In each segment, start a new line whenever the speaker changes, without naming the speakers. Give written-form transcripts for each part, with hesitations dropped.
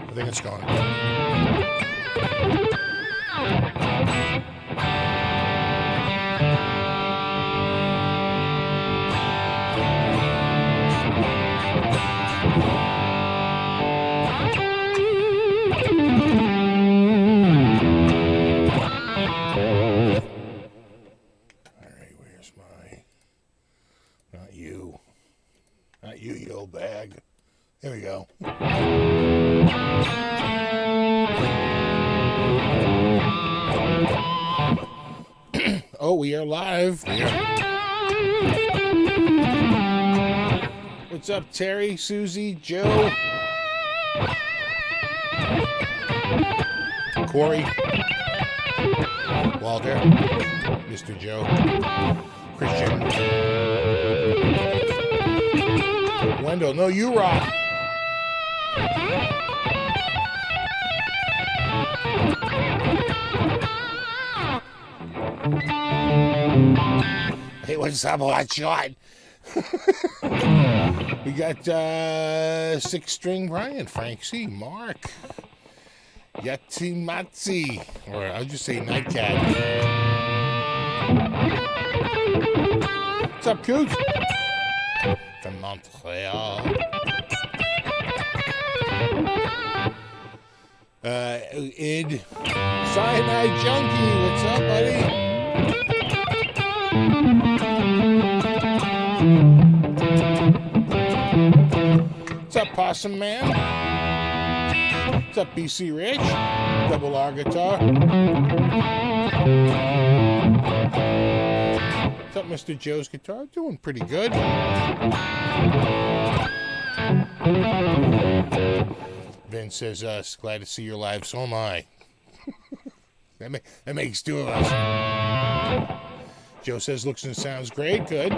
I think it's gone. Not you, you old bag. There we go. Oh, we are live. What's up, Terry, Susie, Joe, Corey, Walter, Mr. Joe, Christian, Wendell. No, you rock. Hey, what's up, hot shot? We got 6-string Brian, Frank C, Mark, Yatsi Matsi, or I'll just say Nightcat. What's up, Cooch? From Montreal. Id, Cyanide Junkie, what's up, buddy? What's up, Possum Man? What's up, BC Rich? Double R Guitar. What's up, Mr. Joe's Guitar? Doing pretty good. Vince says, glad to see you're live. So am I. that makes two of us. Joe says, looks and sounds great. Good.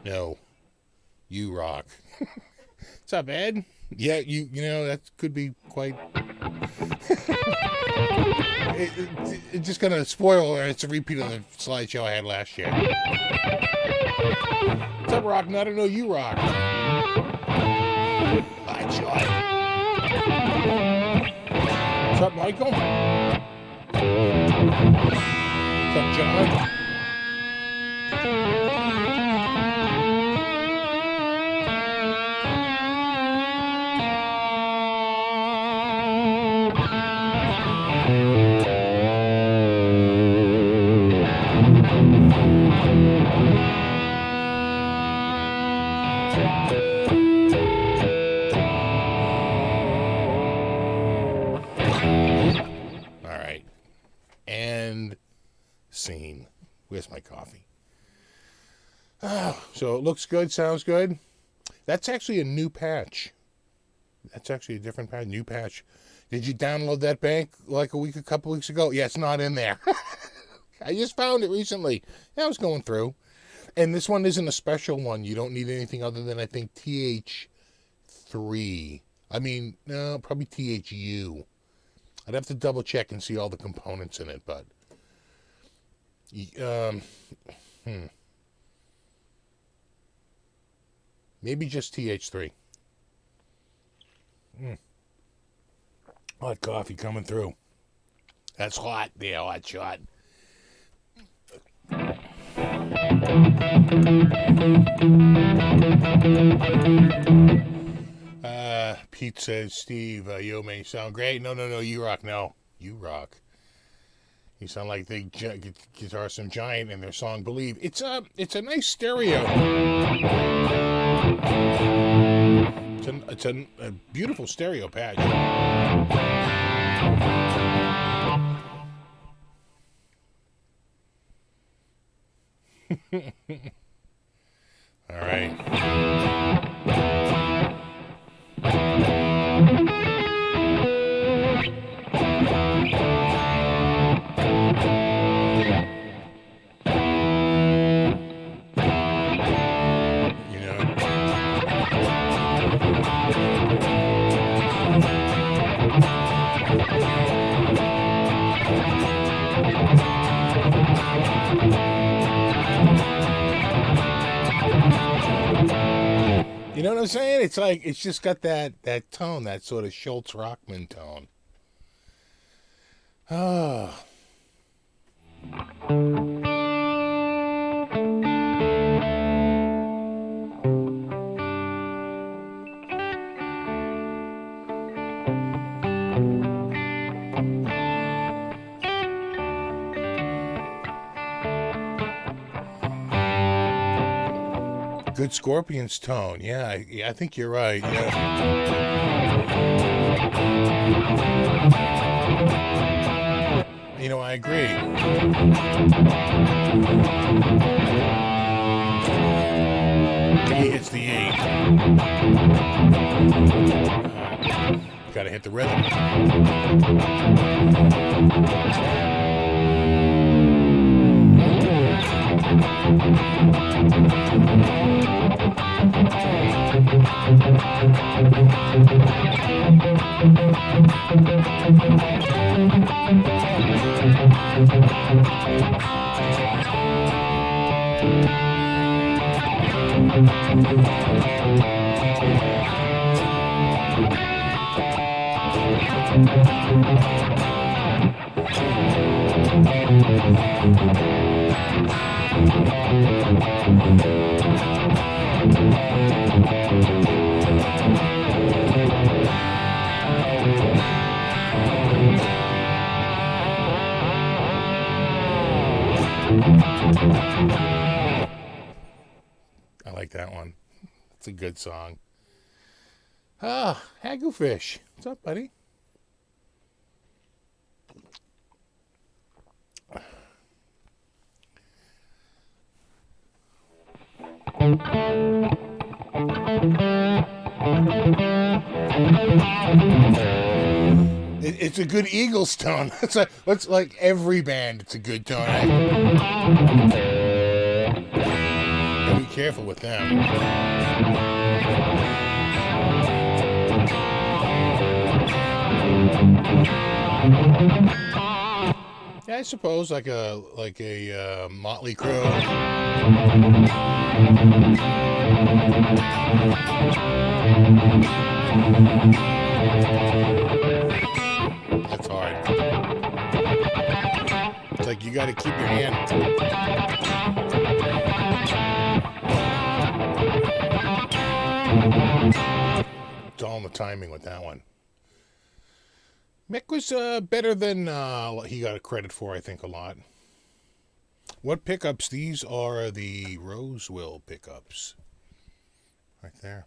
No, you rock. What's up, Ed? Yeah, you know, that could be quite... it's just going to spoil, or it's a repeat of the slideshow I had last year. What's up, Rock? No, I don't know you rock. Hot shot. What's up, Michael? What's up, John? Where's my coffee? Oh, so it looks good, sounds good. That's actually a new patch. That's actually a different patch, new patch. Did you download that bank like a couple weeks ago? Yeah, it's not in there. I just found it recently. Yeah, I was going through. And this one isn't a special one. You don't need anything other than, I think, TH3. I mean, no, probably THU. I'd have to double check and see all the components in it, but... maybe just TH3. Hot coffee coming through. That's hot there, hot shot. Pete says, Steve, yo, may sound great. No, you rock. No, you rock. You sound like the Guitarist and Giant in their song "Believe." It's a nice stereo. It's a beautiful stereo patch. All right. You know what I'm saying? It's like, it's just got that tone, that sort of Schultz Rockman tone. Ah. Good Scorpions tone. Yeah, I think you're right. Yeah. You know, I agree. He hits the 8. Gotta hit the rhythm. I like that one. It's a good song. Ah, Hagglefish. What's up, buddy? It's a good Eagles tone. It's like every band. It's a good tone. Be careful with them. Yeah, I suppose like a Motley Crue. That's hard. It's like you got to keep your hand. It's all in the timing with that one. Mick was better than he got credit for, I think, a lot. What pickups? These are the Rosewell pickups. Right there.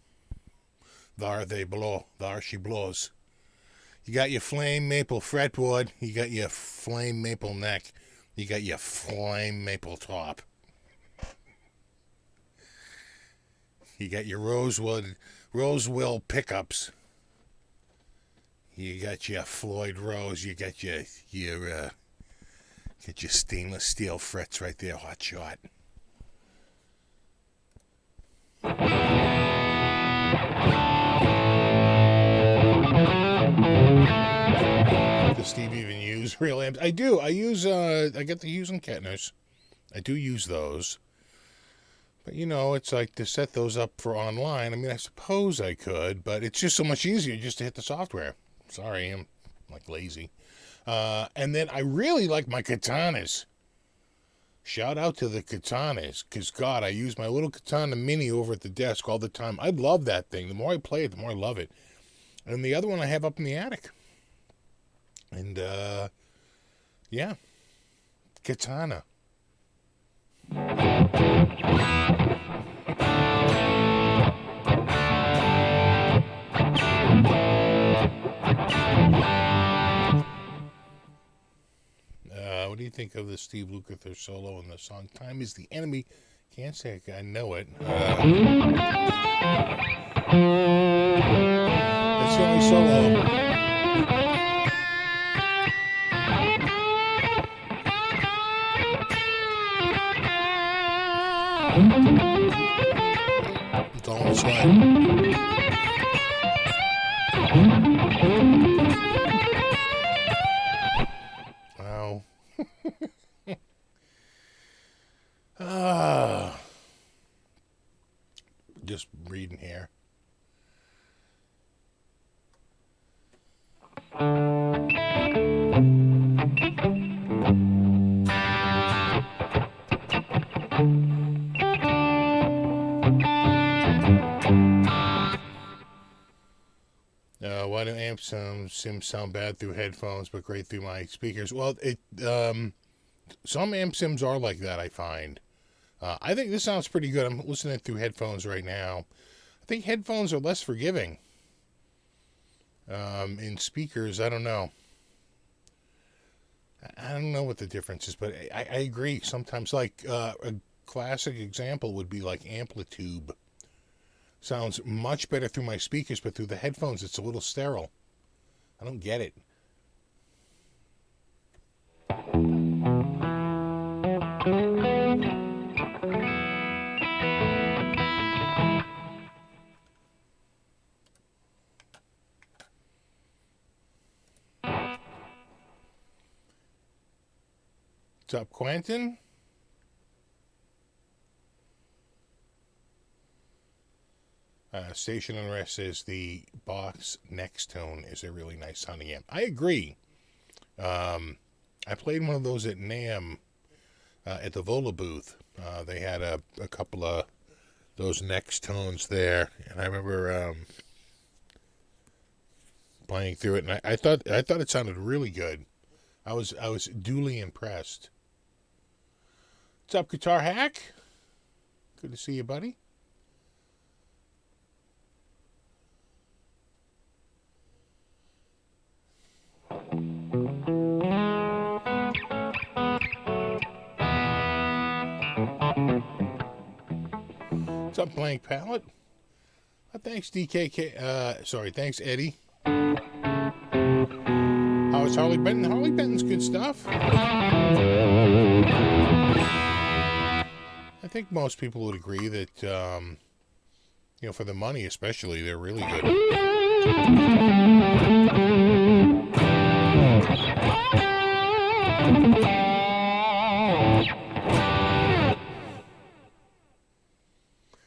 There they blow. There she blows. You got your flame maple fretboard. You got your flame maple neck. You got your flame maple top. You got your Rosewell pickups. You got your Floyd Rose. You got your stainless steel frets right there. Hot shot. Does Steve even use real amps? I do. I use. I get the Hughes and Kettners. I do use those. But, you know, it's like to set those up for online. I mean, I suppose I could, but it's just so much easier just to hit the software. Sorry, I'm like lazy. And then I really like my Katanas. Shout out to the Katanas, because, God, I use my little Katana Mini over at the desk all the time. I love that thing. The more I play it, the more I love it. And the other one I have up in the attic. And, yeah, Katana. What do you think of the Steve Lukather solo in the song Time is the Enemy? Can't say I know it. That's the only solo. It's all on the slide. Wow. Just reading here. Why do amp sims sound bad through headphones but great through my speakers? Well, some amp sims are like that, I find. I think this sounds pretty good. I'm listening through headphones right now. I think headphones are less forgiving. In speakers, I don't know. I don't know what the difference is, but I agree. Sometimes, like, a classic example would be like Amplitude. Sounds much better through my speakers, but through the headphones, it's a little sterile. I don't get it. What's up, Quentin? Station Unrest says the Box Next Tone is a really nice sounding amp. I agree. I played one of those at NAMM at the Vola booth. They had a couple of those Next Tones there, and I remember playing through it, and I thought it sounded really good. I was duly impressed. What's up, Guitar Hack? Good to see you, buddy. What's up, Blank Palette? Thanks, DKK. Thanks, Eddie. How is Harley Benton? Harley Benton's good stuff. I think most people would agree that, for the money especially, they're really good.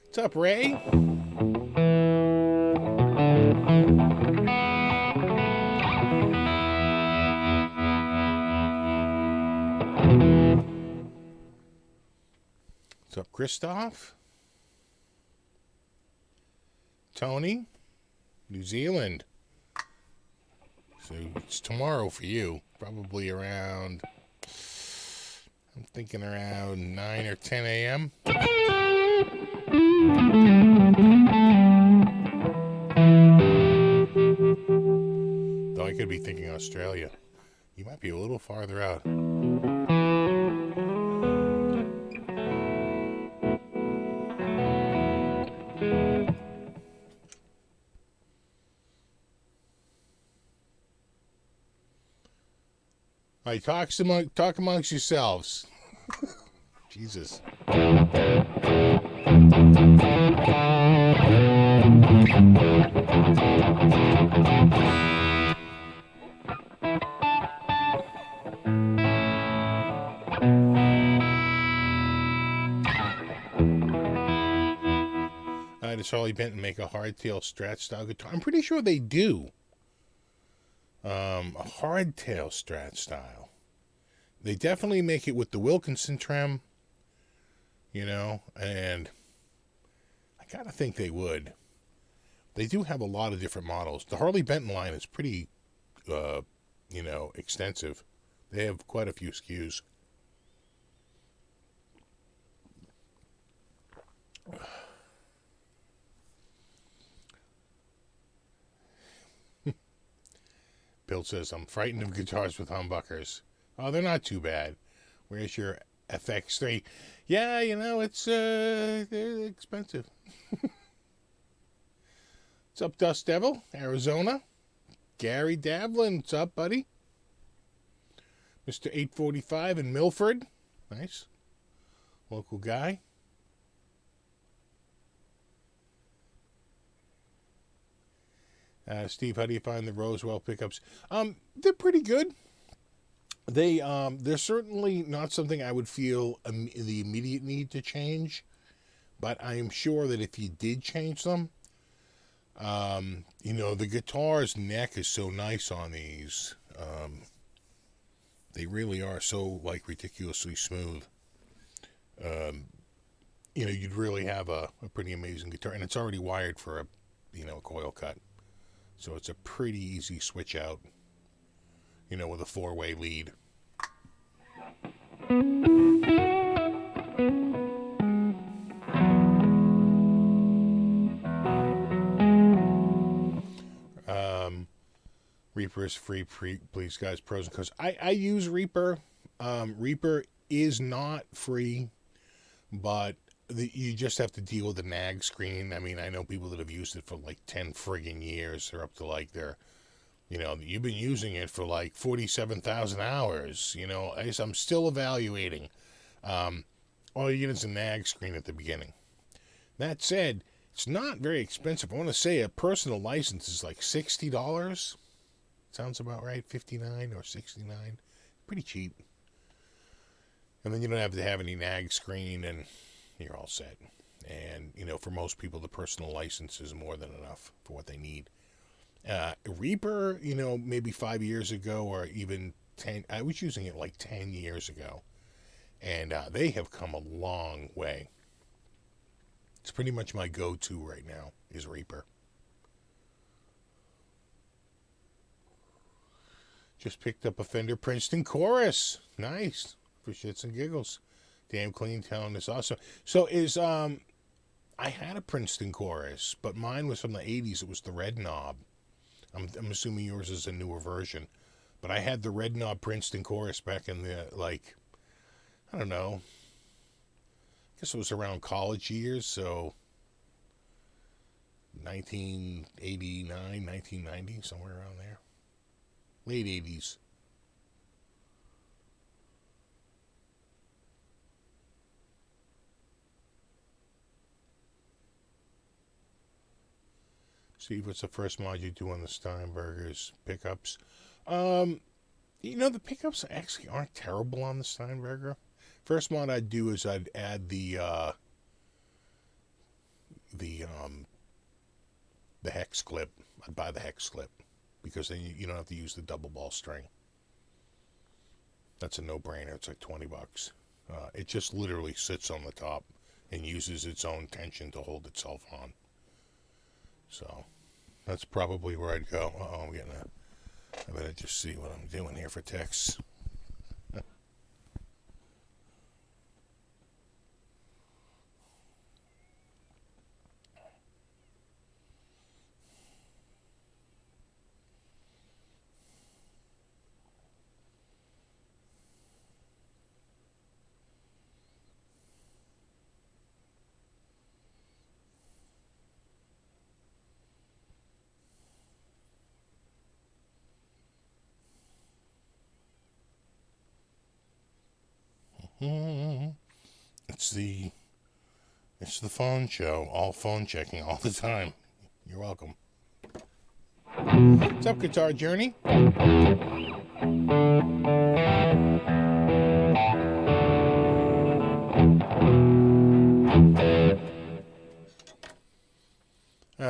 What's up, Ray? What's up, Christoph? Tony? New Zealand. So it's tomorrow for you. Probably around, I'm thinking around 9 or 10 a.m. Though I could be thinking Australia. You might be a little farther out. All right, talk amongst yourselves. Jesus. Does Harley Benton make a hardtail Strat style guitar? I'm pretty sure they do. A hardtail Strat style. They definitely make it with the Wilkinson trim, and I gotta think they would. They do have a lot of different models. The Harley Benton line is pretty, extensive. They have quite a few SKUs. Bill says, I'm frightened of guitars with humbuckers. Oh, they're not too bad. Where's your FX3? Yeah, it's they're expensive. What's up, Dust Devil? Arizona. Gary Davlin. What's up, buddy? Mr. 845 in Milford. Nice. Local guy. Steve, how do you find the Roswell pickups? They're pretty good. They're certainly not something I would feel the immediate need to change, but I am sure that if you did change them, the guitar's neck is so nice on these. They really are so ridiculously smooth. you'd really have a pretty amazing guitar. And it's already wired for a, coil cut. So it's a pretty easy switch out, with a 4-way lead. Reaper is free, please, guys. Pros and cons. I use Reaper. Reaper is not free, but you just have to deal with the nag screen. I mean, I know people that have used it for like 10 friggin' years. They're up to like you've been using it for like 47,000 hours. I'm still evaluating. All you get is a nag screen at the beginning. That said, it's not very expensive. I want to say a personal license is like $60. Sounds about right. 59 or 69. Pretty cheap. And then you don't have to have any nag screen, and you're all set. And, for most people, the personal license is more than enough for what they need. Reaper, maybe 5 years ago or even 10. I was using it like 10 years ago. And they have come a long way. It's pretty much my go-to right now is Reaper. Just picked up a Fender Princeton Chorus. Nice. For shits and giggles. Damn clean tone is awesome. So I had a Princeton Chorus, but mine was from the 80s. It was the red knob. I'm assuming yours is a newer version. But I had the red knob Princeton Chorus back in the, I don't know. I guess it was around college years, so 1989, 1990, somewhere around there. Late 80s. Steve, what's the first mod you do on the Steinberger's pickups? The pickups actually aren't terrible on the Steinberger. First mod I'd do is I'd add the hex clip. I'd buy the hex clip because then you don't have to use the double ball string. That's a no-brainer. It's like $20. It just literally sits on the top and uses its own tension to hold itself on. So that's probably where I'd go. I better just see what I'm doing here for texts. It's the phone show. All phone checking all the time. You're welcome. What's up, Guitar Journey?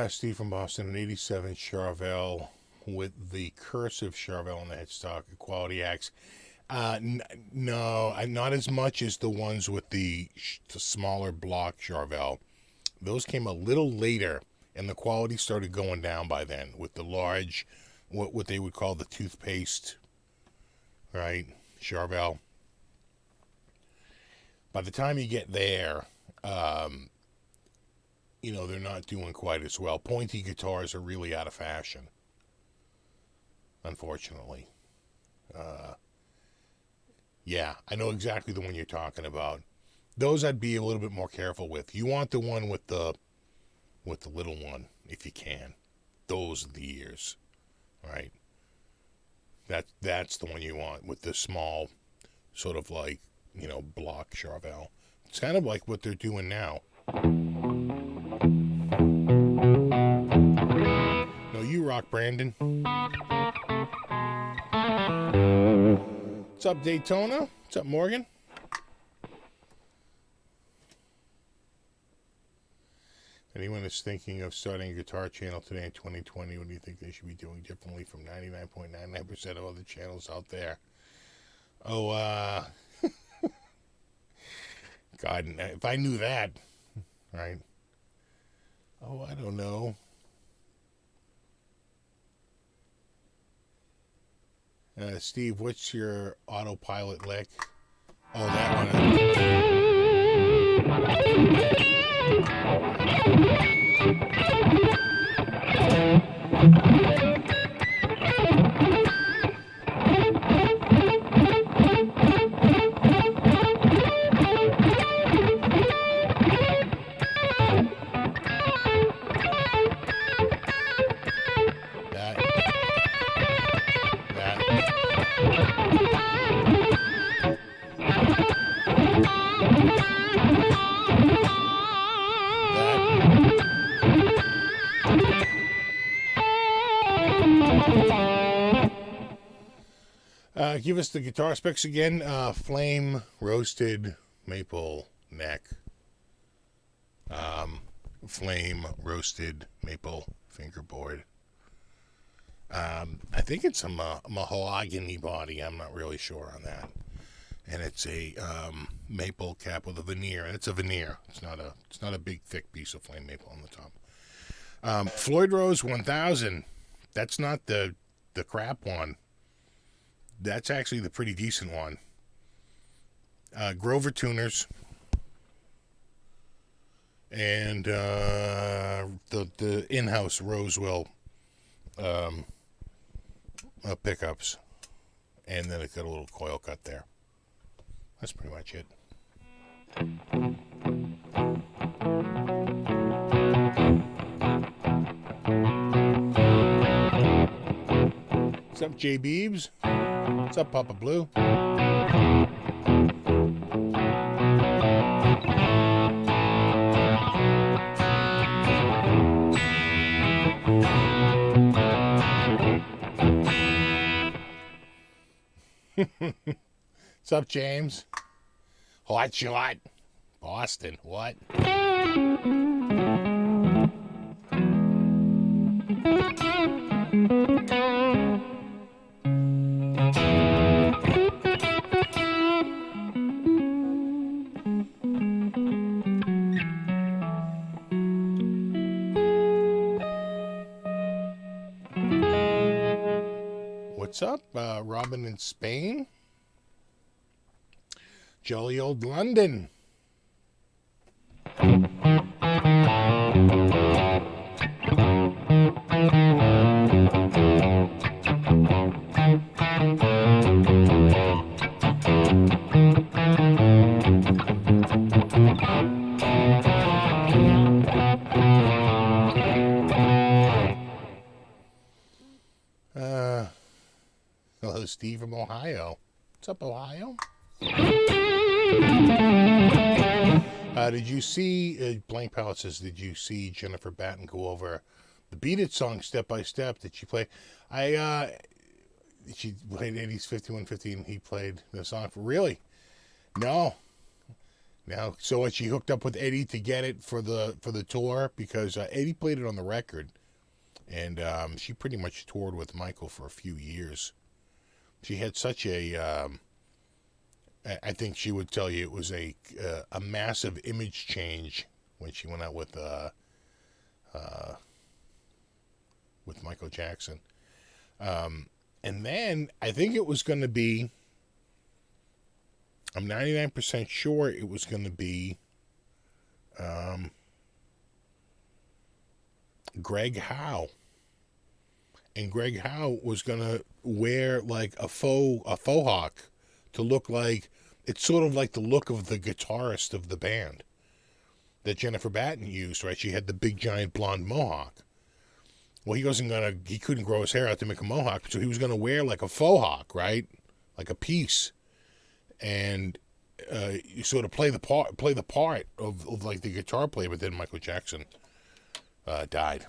Steve from Boston, an 87 Charvel with the cursive Charvel on the headstock, Quality Axe. No, not as much as the ones with the smaller block Charvel. Those came a little later, and the quality started going down by then with the large, what they would call the toothpaste, right, Charvel. By the time you get there, they're not doing quite as well. Pointy guitars are really out of fashion, unfortunately. Yeah, I know exactly the one you're talking about. Those I'd be a little bit more careful with. You want the one with the little one, if you can. Those are the ears, right? That's the one you want with the small, sort of like, block Charvel. It's kind of like what they're doing now. No, you rock, Brandon. What's up, Daytona? What's up, Morgan? Anyone is thinking of starting a guitar channel today in 2020, what do you think they should be doing differently from 99.99% of other channels out there? Oh, God, if I knew that, right? Oh, I don't know. Steve, what's your autopilot lick? Oh, that give us the guitar specs again. Flame roasted maple neck. Flame roasted maple fingerboard. I think it's a mahogany body. I'm not really sure on that. And it's a maple cap with a veneer, and it's a veneer. It's not a big thick piece of flame maple on the top. Floyd Rose 1000. That's not the crap one. That's actually the pretty decent one. Grover tuners. And the in-house Rosewell pickups. And then it's got a little coil cut there. That's pretty much it. What's up, J. Beebs? What's up, Papa Blue? What's up, James? Hot shot. Boston, what? What's up, Robin in Spain? Jolly old London. Hello, Steve from Ohio. What's up, Ohio? Did you see, Blank Palette says, did you see Jennifer Batten go over the Beat It song step by step that she played? She played Eddie's 5150 and he played the song for, really? No. So what, she hooked up with Eddie to get it for the tour, because Eddie played it on the record, and she pretty much toured with Michael for a few years. She had such a, I think she would tell you it was a massive image change when she went out with Michael Jackson. And then I think it was going to be, I'm 99% sure it was going to be Greg Howe. And Greg Howe was going to wear like a faux hawk to look like, it's sort of like the look of the guitarist of the band that Jennifer Batten used, right? She had the big giant blonde mohawk. Well, he couldn't grow his hair out to make a mohawk, so he was going to wear like a faux hawk, right? Like a piece. And you sort of play the part of like the guitar player, but then Michael Jackson died.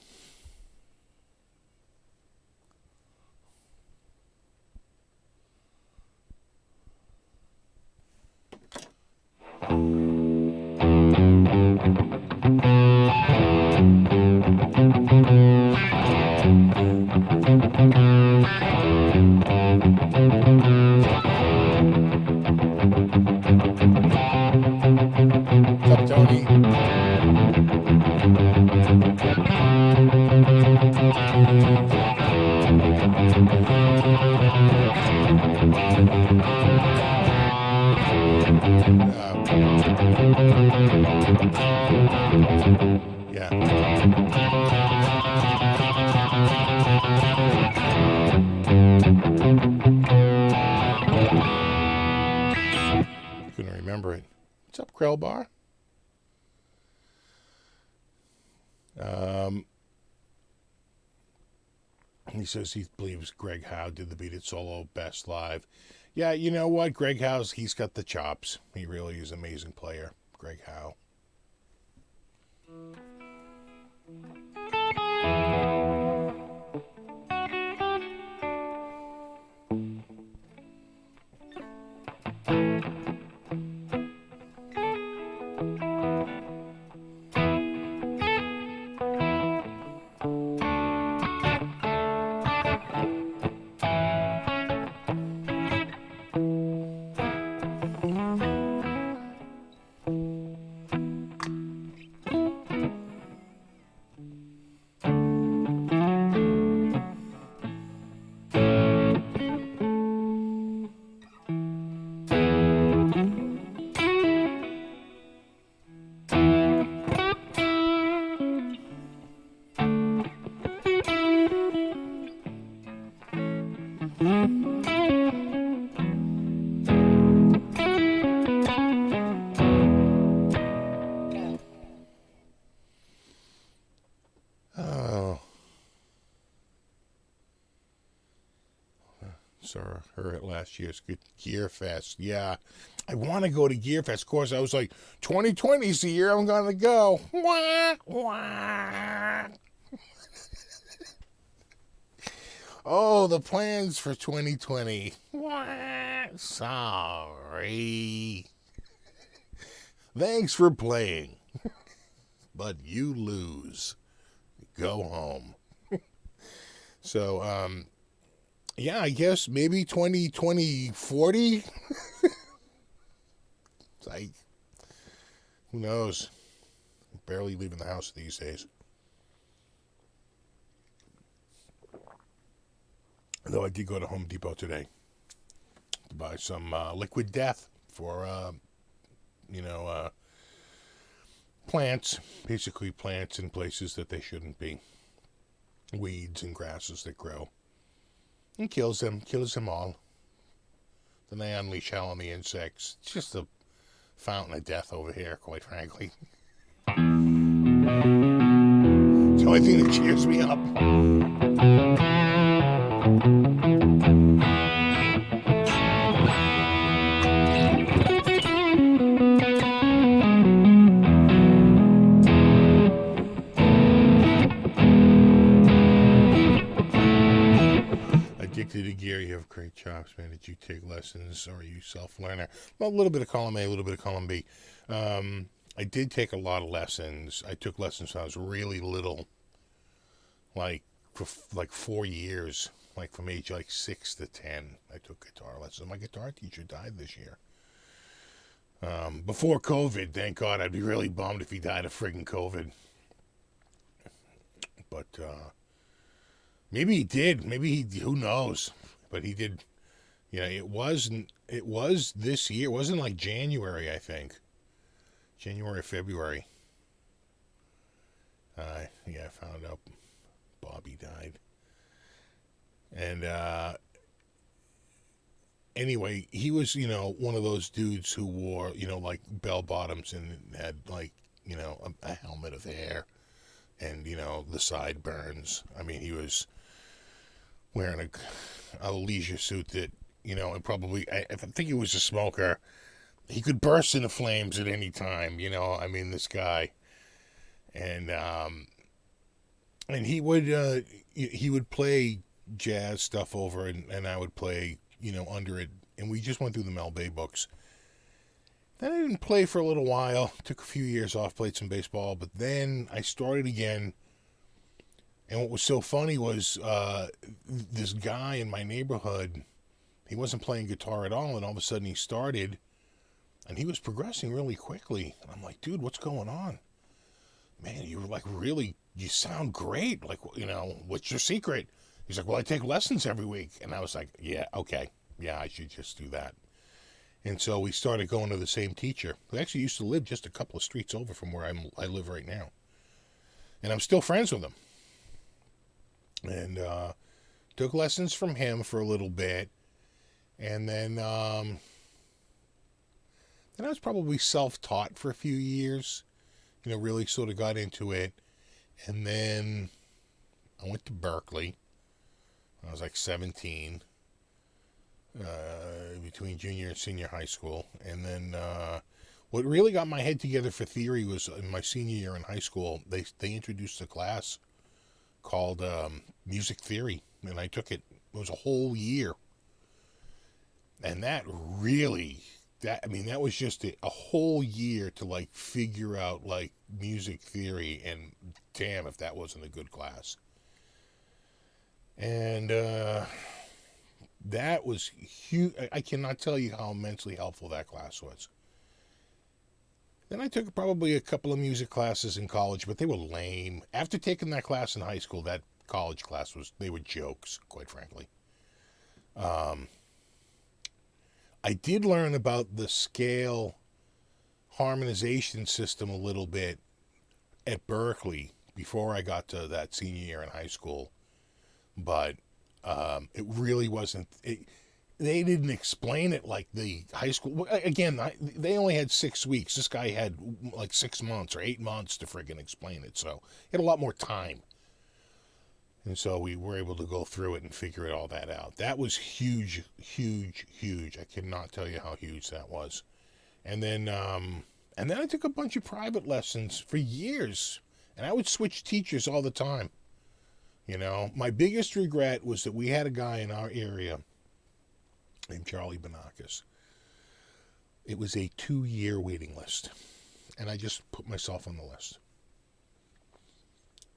What's up, Tony? Yeah. Couldn't remember it. What's up, Krell Bar? He says he believes Greg Howe did the Beat It solo best live. Yeah, you know what? Greg Howe's, he's got the chops. He really is an amazing player, Greg Howe. Saw her at last year's Gear Fest. Yeah, I want to go to Gear Fest. Of course, I was like, 2020 is the year I'm going to go. Wah, wah. Oh, the plans for 2020. Wah, sorry. Thanks for playing. But you lose. Go home. So, yeah, I guess maybe 2040. It's like, who knows? Barely leaving the house these days. Though I did go to Home Depot today to buy some liquid death for, plants. Basically plants in places that they shouldn't be. Weeds and grasses that grow. And kills them all. Then they unleash hell on the insects. It's just a fountain of death over here, quite frankly. It's the only thing that cheers me up. Addicted to gear, you have great chops, man. Did you take lessons or are you self-learner? Well, a little bit of column A, a little bit of column B. I did take a lot of lessons. I took lessons when I was really little, like for like 4 years, like from age like 6 to 10. I took guitar lessons. My guitar teacher died this year. Before COVID, thank God. I'd be really bummed if he died of friggin' COVID. But maybe he did. Maybe he. Who knows? But he did. You know, it was this year. It wasn't like January, I think. January, February. I found out Bobby died. And anyway, he was, one of those dudes who wore, like bell bottoms and had like, a helmet of hair and, the sideburns. I mean, he was wearing a leisure suit that, and probably, I think he was a smoker. He could burst into flames at any time, I mean, this guy. And he would play jazz stuff over and I would play, under it. And we just went through the Mel Bay books. Then I didn't play for a little while. Took a few years off, played some baseball. But then I started again. And what was so funny was this guy in my neighborhood, he wasn't playing guitar at all. And all of a sudden he started. And he was progressing really quickly. And I'm like, dude, what's going on? Man, you were like really, you sound great. Like, what's your secret? He's like, well, I take lessons every week. And I was like, yeah, okay. Yeah, I should just do that. And so we started going to the same teacher, who actually used to live just a couple of streets over from where I live right now. And I'm still friends with him. And took lessons from him for a little bit. And then I was probably self-taught for a few years. Really sort of got into it. And then I went to Berkeley. I was like 17, between junior and senior high school. And then what really got my head together for theory was in my senior year in high school, they introduced a class called music theory, and I took it. It was a whole year. And that was just a whole year to like figure out like music theory, and damn if that wasn't a good class. And that was huge. I cannot tell you how immensely helpful that class was. Then I took probably a couple of music classes in college, but they were lame. After taking that class in high school, that college class they were jokes, quite frankly. I did learn about the scale harmonization system a little bit at Berkeley before I got to that senior year in high school, but it really wasn't. They didn't explain it like the high school. Again, they only had 6 weeks. This guy had like 6 months or 8 months to friggin' explain it, so he had a lot more time. And so we were able to go through it and figure all that out. That was huge, huge, huge. I cannot tell you how huge that was. And then I took a bunch of private lessons for years. And I would switch teachers all the time. My biggest regret was that we had a guy in our area named Charlie Banakis. It was a 2-year waiting list. And I just put myself on the list.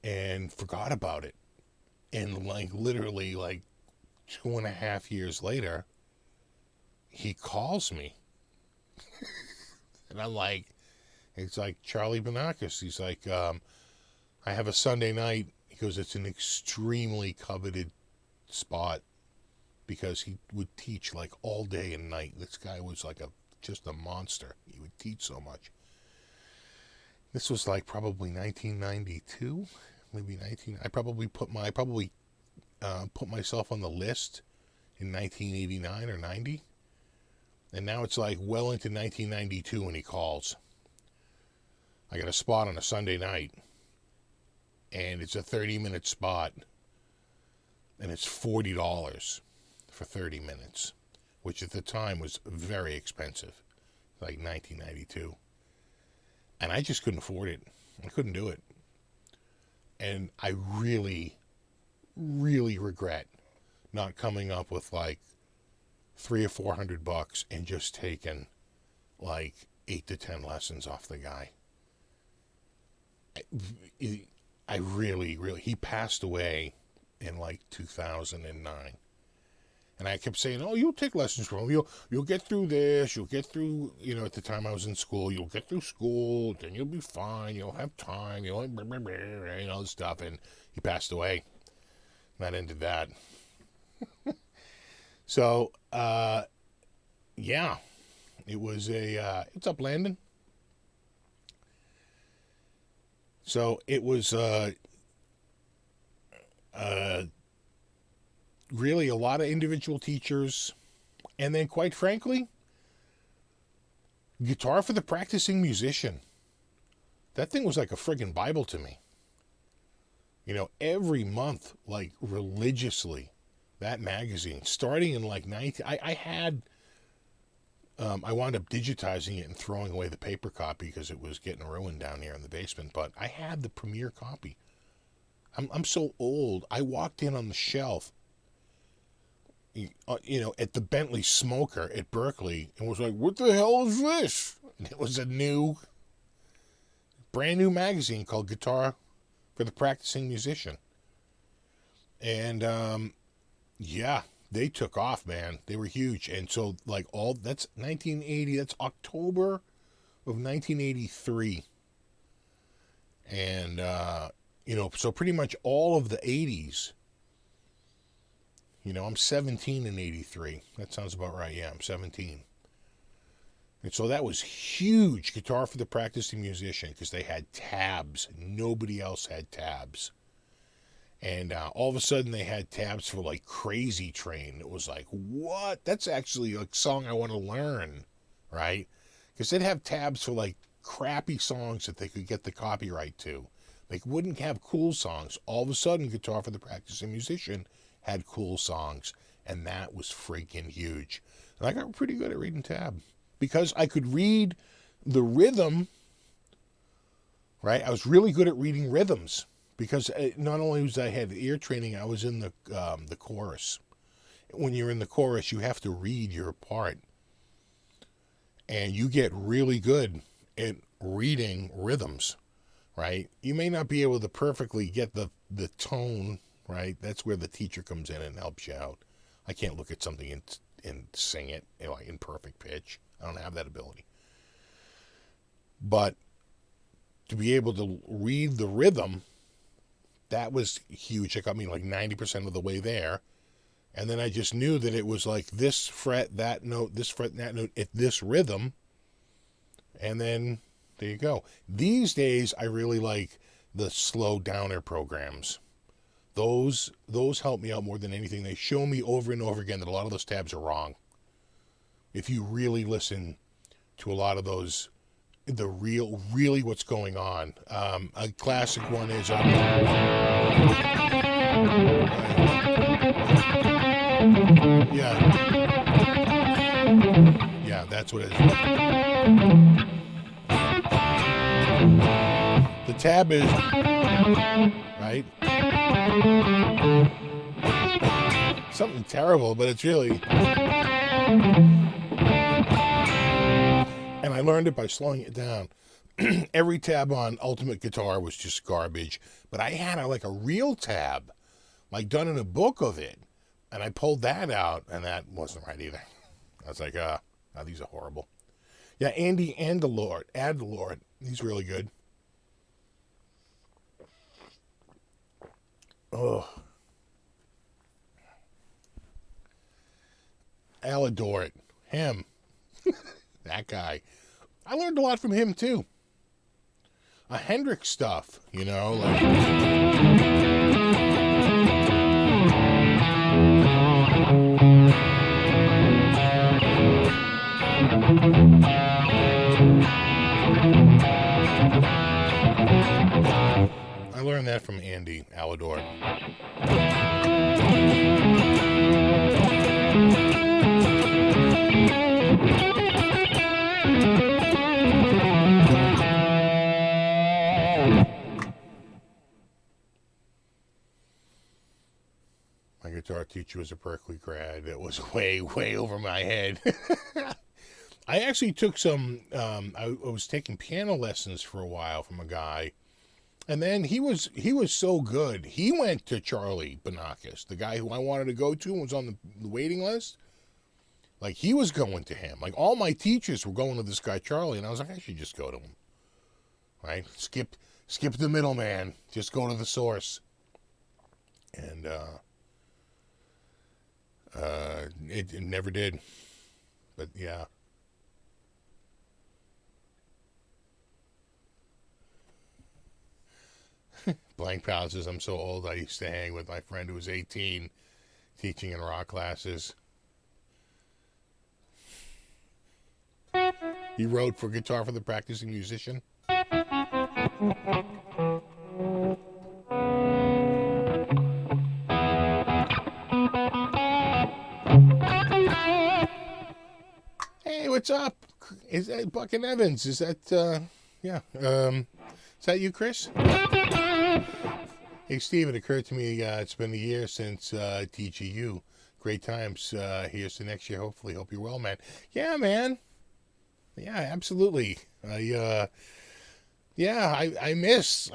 And forgot about it. And literally 2.5 years later, he calls me. And I'm like, it's like Charlie Banakis. He's like, I have a Sunday night. He goes, it's an extremely coveted spot because he would teach like all day and night. This guy was like just a monster. He would teach so much. This was like probably 1992. Maybe 19. I probably put myself on the list in 1989 or 90, and now it's like well into 1992 when he calls. I got a spot on a Sunday night, and it's a 30-minute spot, and it's $40 for 30 minutes, which at the time was very expensive, like 1992, and I just couldn't afford it. I couldn't do it. And I really, really regret not coming up with like $300 or $400 and just taking like 8 to 10 lessons off the guy. I really, really, he passed away in like 2009. And I kept saying, oh, you'll take lessons from him. You'll get through this. You'll get through, at the time I was in school, you'll get through school. Then you'll be fine. You'll have time. You'll have stuff. And he passed away. And that ended that. So, yeah. It was what's up, Landon? So, it was, really a lot of individual teachers, and then quite frankly, guitar for the practicing musician. That thing was like a friggin' Bible to me. Every month, like religiously, that magazine, starting in like I wound up digitizing it and throwing away the paper copy because it was getting ruined down here in the basement, but I had the premiere copy. I'm so old. I walked in on the shelf, at the Bentley Smoker at Berkeley, and was like, what the hell is this? And it was a brand new magazine called Guitar for the Practicing Musician. And, yeah, they took off, man. They were huge. And so, that's 1980, that's October of 1983. And, so pretty much all of the 80s, I'm 17 in 83. That sounds about right. Yeah, I'm 17. And so that was huge, Guitar for the Practicing Musician, because they had tabs. Nobody else had tabs. And all of a sudden they had tabs for like Crazy Train. It was like, what? That's actually a song I want to learn, right? Because they'd have tabs for like crappy songs that they could get the copyright to. They wouldn't have cool songs. All of a sudden, Guitar for the Practicing Musician had cool songs. And that was freaking huge. And I got pretty good at reading tab. Because I could read the rhythm, right? I was really good at reading rhythms. Because not only was I had ear training, I was in the chorus. When you're in the chorus, you have to read your part. And you get really good at reading rhythms, right? You may not be able to perfectly get the tone, right? That's where the teacher comes in and helps you out. I can't look at something and sing it in perfect pitch. I don't have that ability. But to be able to read the rhythm, that was huge. It got me like 90% of the way there. And then I just knew that it was like this fret, that note, this fret, that note, at this rhythm. And then there you go. These days, I really like the slow downer programs. Those help me out more than anything. They show me over and over again that a lot of those tabs are wrong. If you really listen to a lot of those, really what's going on. A classic one is yeah, that's what it is. The tab is right. Something terrible, but it's really. And I learned it by slowing it down. Every tab on Ultimate Guitar was just garbage. But I had like a real tab, like done in a book of it. And I pulled that out, and that wasn't right either. I was like, these are horrible. Yeah, Andy Adelord, he's really good. Oh. Aladort, him. That guy. I learned a lot from him, too. Hendrix stuff, like... I learned that from Andy Aladort. My guitar teacher was a Berkeley grad. It was way, way over my head. I actually took some, I was taking piano lessons for a while from a guy. And then he was so good. He went to Charlie Banakis, the guy who I wanted to go to and was on the waiting list. Like, he was going to him. Like, all my teachers were going to this guy, Charlie, and I was like, I should just go to him. Right? Skip the middleman. Just go to the source. And, it never did. But, yeah. Blank pauses. I'm so old. I used to hang with my friend who was 18, teaching in rock classes. He wrote for Guitar for the Practicing Musician. Hey, what's up? Is that Buck and Evans? Is that, yeah. Is that you, Chris? Hey, Steve, it occurred to me it's been a year since TGU. Great times. Here's to next year, hopefully. Hope you're well, man. Yeah, man. Yeah, absolutely. I miss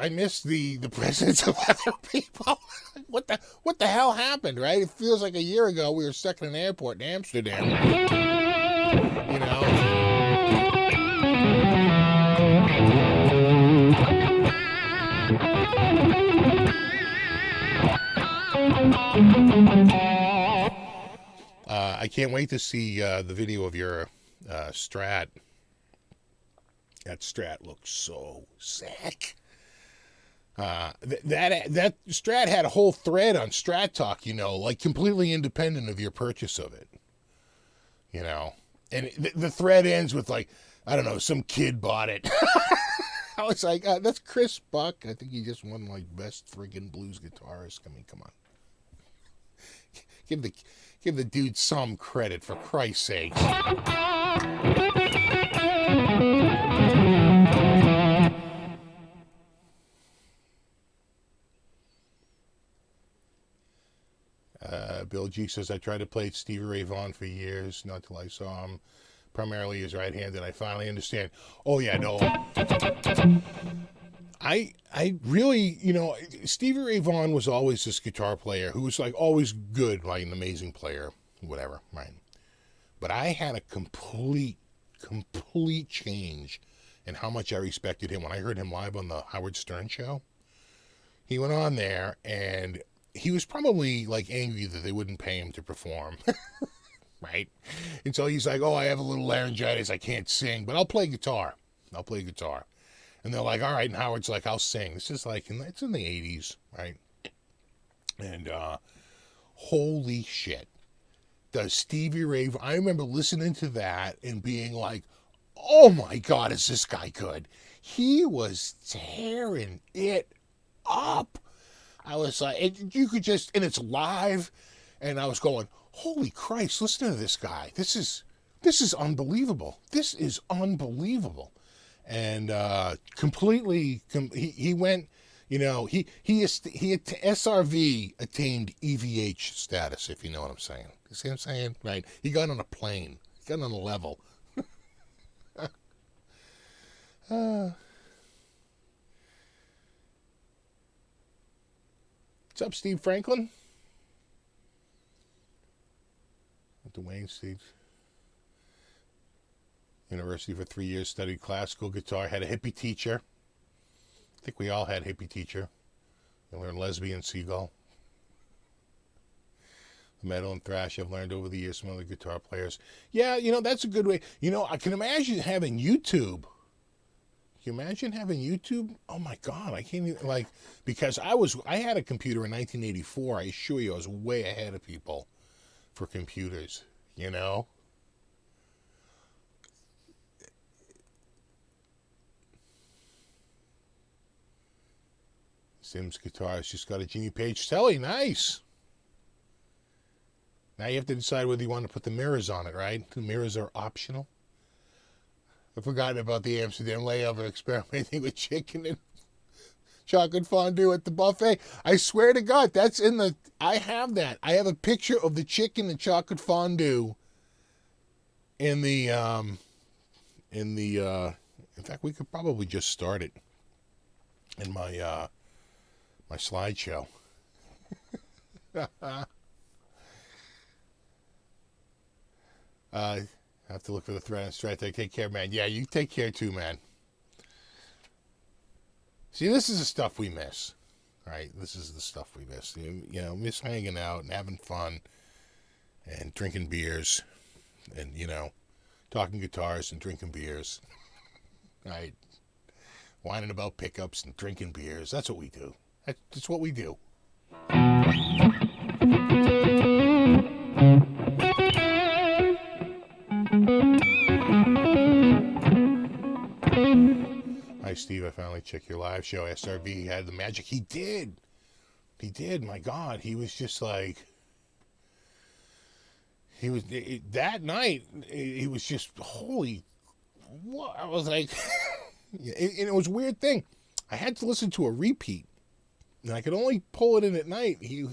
the presence of other people. What the hell happened, right? It feels like a year ago we were stuck in an airport in Amsterdam. You know? I can't wait to see the video of your Strat. That Strat looks so sick. That Strat had a whole thread on Strat Talk, like completely independent of your purchase of it, And the thread ends with like, I don't know, some kid bought it. I was like, that's Chris Buck. I think he just won like best friggin' blues guitarist. I mean, come on. Give the dude some credit, for Christ's sake. Bill G says, I tried to play Stevie Ray Vaughan for years, not till I saw him. Primarily his right-handed. I finally understand. Oh, yeah, no. I really, Stevie Ray Vaughan was always this guitar player who was like always good, like an amazing player, whatever, right? But I had a complete change in how much I respected him when I heard him live on the Howard Stern show. He went on there and he was probably like angry that they wouldn't pay him to perform. Right? And so he's like, I have a little laryngitis. I can't sing, but I'll play guitar. And they're like, all right. And Howard's like, I'll sing. This is like, it's in the 80s, right? And holy shit. Does Stevie Ray, I remember listening to that and being like, oh my God, is this guy good? He was tearing it up. I was like, you could just, and it's live. And I was going, holy Christ, listen to this guy. This is unbelievable. This is unbelievable. And completely, he went, he SRV attained EVH status, if you know what I'm saying. You see what I'm saying? Right. He got on a plane. He got on a level. What's up, Steve Franklin? At the Wayne State University for 3 years, studied classical guitar, had a hippie teacher. I think we all had hippie teacher. I learned lesbian seagull. The metal and thrash I've learned over the years from other guitar players. Yeah, that's a good way. I can imagine having YouTube. Can you imagine having YouTube? Oh my God, I can't even, because I had a computer in 1984. I assure you I was way ahead of people for computers, Sims guitarist just got a Jimmy Page telly. Nice. Now you have to decide whether you want to put the mirrors on it, right? The mirrors are optional. I've forgotten about the Amsterdam layover experimenting with chicken and chocolate fondue at the buffet. I swear to God, that's I have that. I have a picture of the chicken and chocolate fondue in fact, we could probably just start it in my slideshow. I have to look for the thread on Strat. Take care, man. Yeah, you take care too, man. See, this is the stuff we miss, right? This is the stuff we miss. Miss hanging out and having fun and drinking beers and, talking guitars and drinking beers, right? Whining about pickups and drinking beers. That's what we do. That's what we do. Hi, Steve. I finally checked your live show. SRV had the magic. He did. My God. He was just like, that night, he was just, holy, what? I was like, and it was a weird thing. I had to listen to a repeat. And I could only pull it in at night. He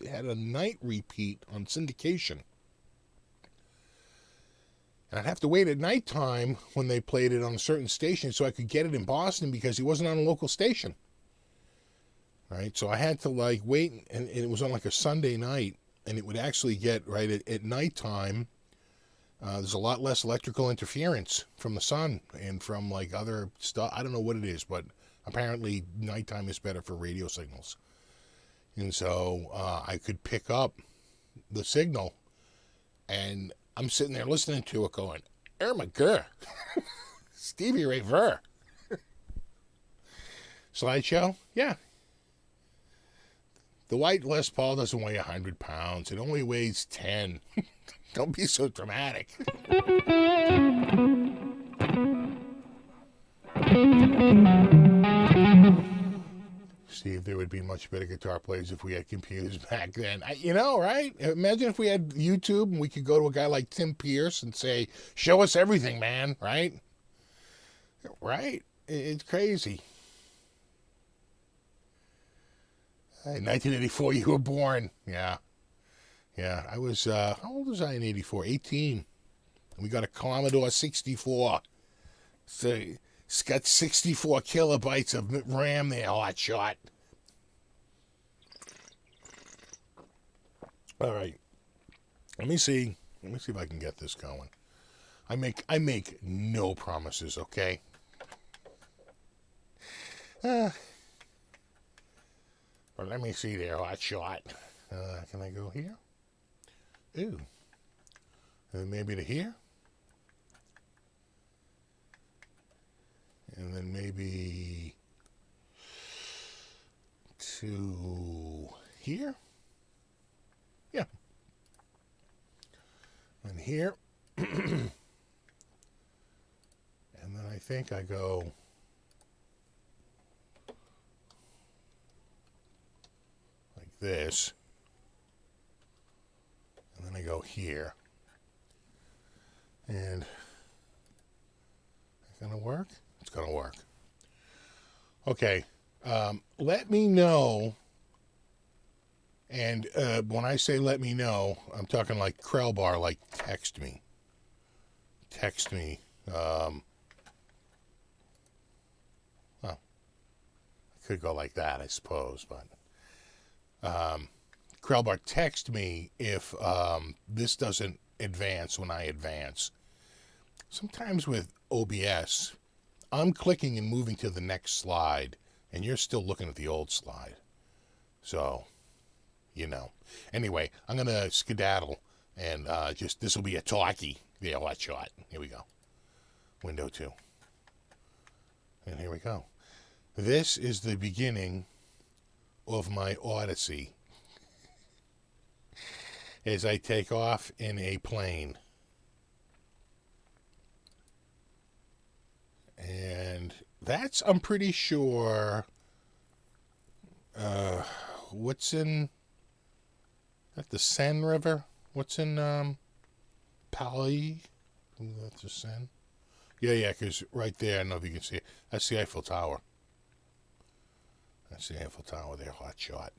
had a night repeat on syndication. And I'd have to wait at nighttime when they played it on a certain station so I could get it in Boston because he wasn't on a local station. Right? So I had to wait, and it was on a Sunday night, and it would actually get, right, at nighttime, there's a lot less electrical interference from the sun and from other stuff. I don't know what it is, but apparently nighttime is better for radio signals. And so I could pick up the signal, and I'm sitting there listening to it going, oh my God. Stevie Ray Vaughan. Slideshow? Yeah. The white Les Paul doesn't weigh 100 pounds. It only weighs 10. Don't be so dramatic. Steve, there would be much better guitar players if we had computers back then. Right? Imagine if we had YouTube and we could go to a guy like Tim Pierce and say, show us everything, man. Right? Right? It's crazy. In 1984, you were born. Yeah. Yeah, I was, how old was I in 84? 18. We got a Commodore 64. So it's got 64 kilobytes of RAM there, hot shot. All right. Let me see if I can get this going. I make no promises, okay? But let me see there, hot shot. Can I go here? Ooh. And then maybe to here. And then maybe to here. Yeah. And here. And then I think I go like this. And then I go here. And it's going to work? It's going to work. Okay. Let me know. And when I say let me know, I'm talking like Krellbar, like text me. Text me. Well, I could go like that, I suppose, but Krellbar, text me if this doesn't advance when I advance. Sometimes with OBS, I'm clicking and moving to the next slide, and you're still looking at the old slide. So, Anyway, I'm going to skedaddle, and this will be a talkie. Yeah, hot shot. Here we go. Window 2. And here we go. This is the beginning of my odyssey as I take off in a plane. And that's, I'm pretty sure, what's in, that the Seine River? What's in, Paris? That's the Seine? Yeah, because right there, I don't know if you can see it. That's the Eiffel Tower. That's the Eiffel Tower there, hot shot.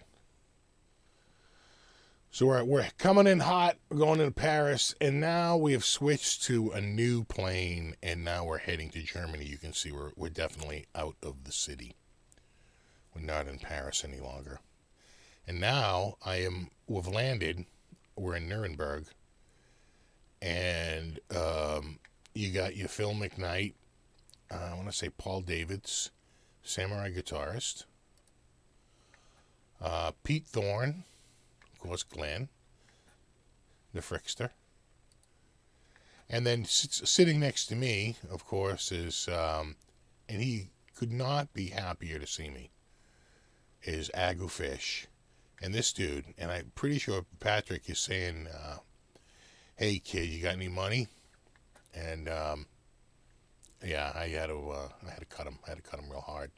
So we're coming in hot, we're going into Paris, and now we have switched to a new plane, and now we're heading to Germany. You can see we're definitely out of the city. We're not in Paris any longer. And now we've landed, we're in Nuremberg, and you got your Phil McKnight, I want to say Paul Davids, Samurai Guitarist, Pete Thorne, of course Glenn, the Frickster, and then sitting next to me, of course, is, and he could not be happier to see me, is Agu Fish. And this dude, and I'm pretty sure Patrick is saying, hey kid, you got any money? And yeah, I had to cut him. I had to cut him real hard.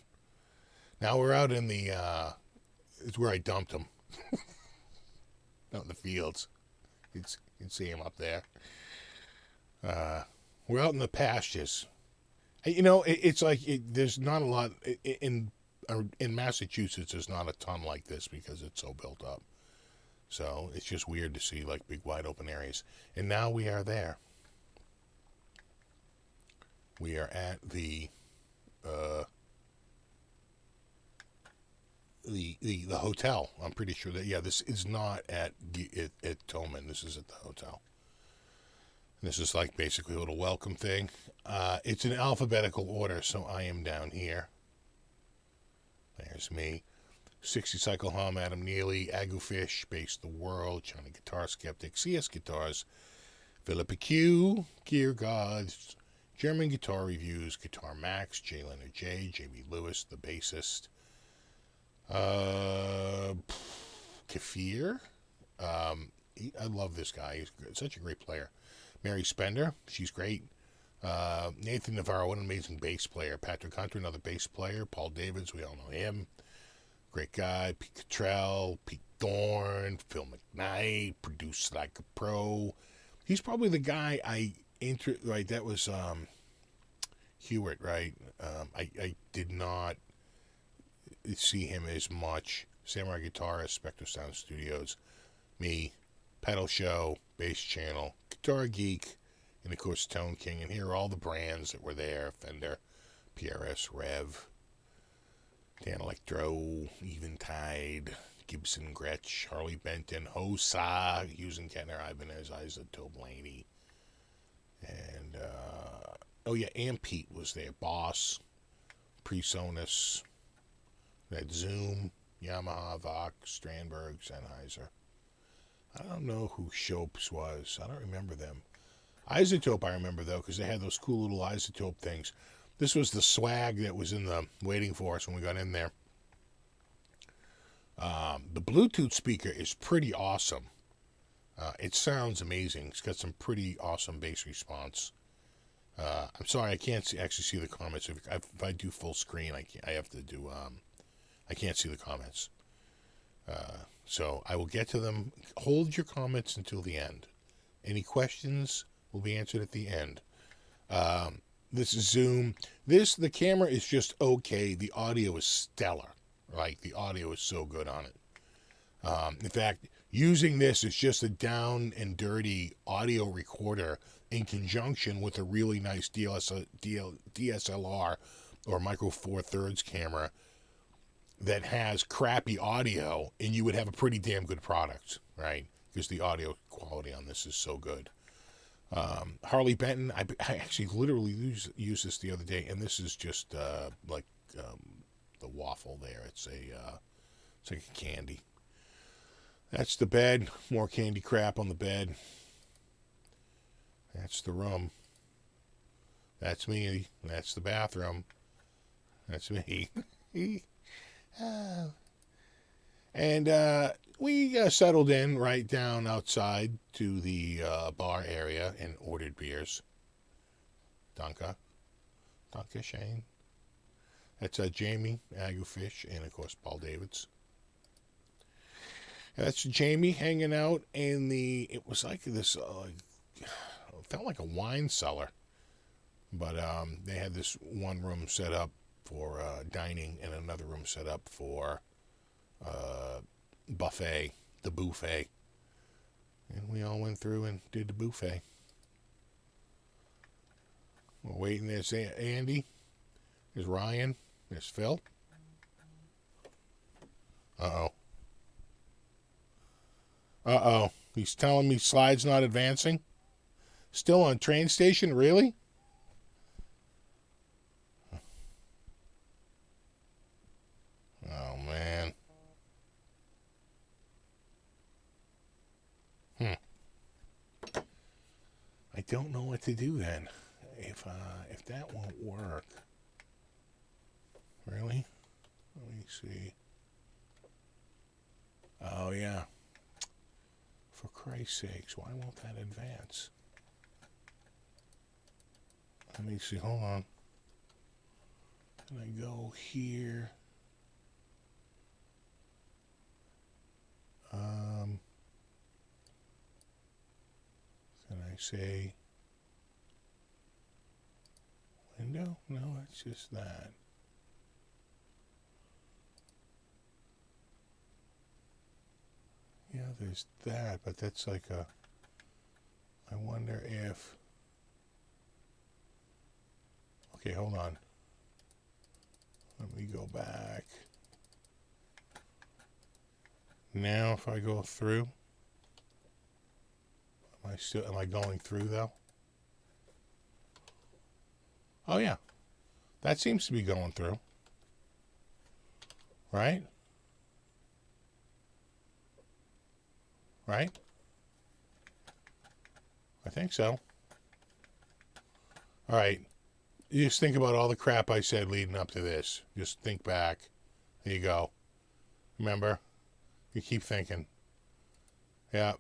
Now we're out in the it's where I dumped him. Out in the fields. You can see him up there. We're out in the pastures. It's like there's not a lot in Massachusetts. There's not a ton like this because it's so built up. So it's just weird to see like big wide open areas. And now we are there. We are at the hotel. I'm pretty sure that this is not at Tolman. This is at the hotel. And this is like basically a little welcome thing. It's in alphabetical order, so I am down here. There's me. 60 Cycle Hum, Adam Neely, Agu Fish, Bass the World, Johnny Guitar Skeptic, CS Guitars, Philippa Q, Gear Gods, German guitar reviews, Guitar Max, Jay Leonard J, Jamie Lewis, the bassist. Kefir. I love this guy. He's such a great player. Mary Spender, she's great. Nathan Navarro, what an amazing bass player. Patrick Hunter, another bass player. Paul Davids, we all know him. Great guy. Pete Cottrell, Pete Thorne, Phil McKnight, produced like a pro. He's probably the guy right, that was Hewitt, right? I did not see him as much. Samurai Guitarist, Spectre Sound Studios, me, Pedal Show, Bass Channel, Guitar Geek, and of course Tone King. And here are all the brands that were there: Fender, PRS, Rev, Dan Electro, Eventide, Gibson, Gretsch, Harley Benton, Hosa, Hughes and Kettner, Ibanez, Isotope, Blaney, and Ampete was there. Boss, Presonus, that Zoom, Yamaha, Vox, Strandberg, Sennheiser. I don't know who Shopes was. I don't remember them. Isotope I remember, though, because they had those cool little Isotope things. This was the swag that was in the waiting for us when we got in there. The Bluetooth speaker is pretty awesome. It sounds amazing. It's got some pretty awesome bass response. I'm sorry, I can't actually see the comments. If I do full screen, I have to do... I can't see the comments. So I will get to them. Hold your comments until the end. Any questions will be answered at the end. This is Zoom. The camera is just okay. The audio is stellar. Like, the audio is so good on it. In fact, using this is just a down and dirty audio recorder in conjunction with a really nice DSLR or Micro Four Thirds camera that has crappy audio, and you would have a pretty damn good product, right? Because the audio quality on this is so good. Harley Benton, I actually literally used this the other day, and this is just like the waffle there. It's like a candy. That's the bed. More candy crap on the bed. That's the room. That's me. That's the bathroom. That's me. And we settled in right down outside to the bar area and ordered beers. Danke Shane. That's Jamie Agufish and of course Paul Davids. And that's Jamie hanging out in it was like this, it felt like a wine cellar, but they had this one room set up for dining and another room set up for buffet, the buffet. And we all went through and did the buffet. We're waiting. There's Andy. There's Ryan. There's Phil. Uh-oh. He's telling me slide's not advancing? Still on train station? Really? Oh, man. I don't know what to do then. If that won't work. Really? Let me see. Oh, yeah. For Christ's sakes, why won't that advance? Let me see. Hold on. Can I go here? Can I say window? No, it's just that. Yeah, there's that, but that's like I wonder if... Okay, hold on. Let me go back. Now if I go through, am I going through though? Oh yeah. That seems to be going through. Right? Right? I think so. All right. You just think about all the crap I said leading up to this. Just think back. There you go. Remember? You keep thinking. Yeah.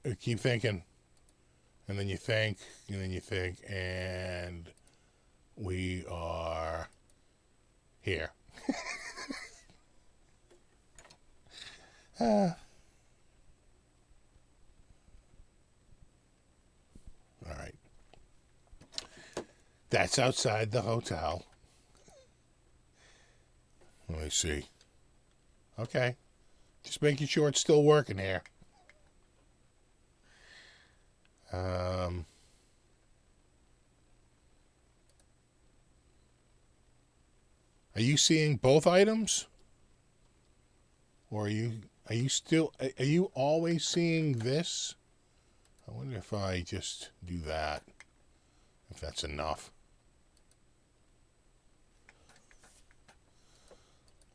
You keep thinking. And then you think, and then you think, and we are here. All right. That's outside the hotel. Let me see. Okay. Just making sure it's still working here. Are you seeing both items? Or are you always seeing this? I wonder if I just do that. If that's enough.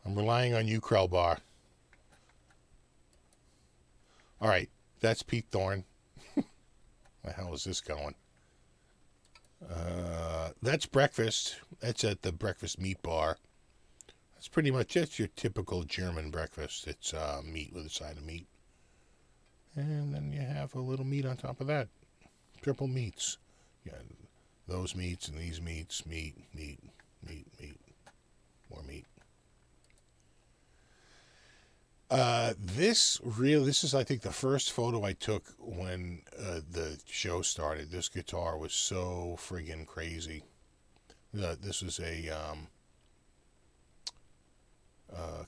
I'm relying on you, Krellbar. All right, that's Pete Thorne. The hell is this going? That's breakfast. That's at the breakfast meat bar. That's pretty much just your typical German breakfast. It's meat with a side of meat. And then you have a little meat on top of that. Triple meats. Yeah, those meats and these meats. Meat. More meat. This is, I think, the first photo I took when the show started. This guitar was so friggin' crazy. This was a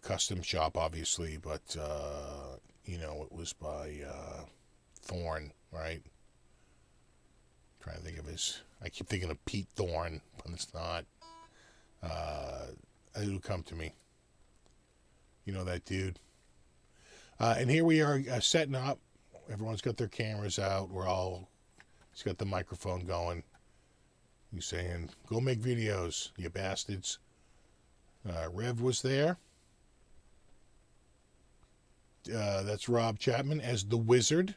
custom shop, obviously, but it was by Thorne, right? Trying to think of I keep thinking of Pete Thorne, but it's not. It'll come to me. You know that dude. And here we are setting up. Everyone's got their cameras out. He's got the microphone going. He's saying, go make videos, you bastards. Rev was there. That's Rob Chapman as the Wizard.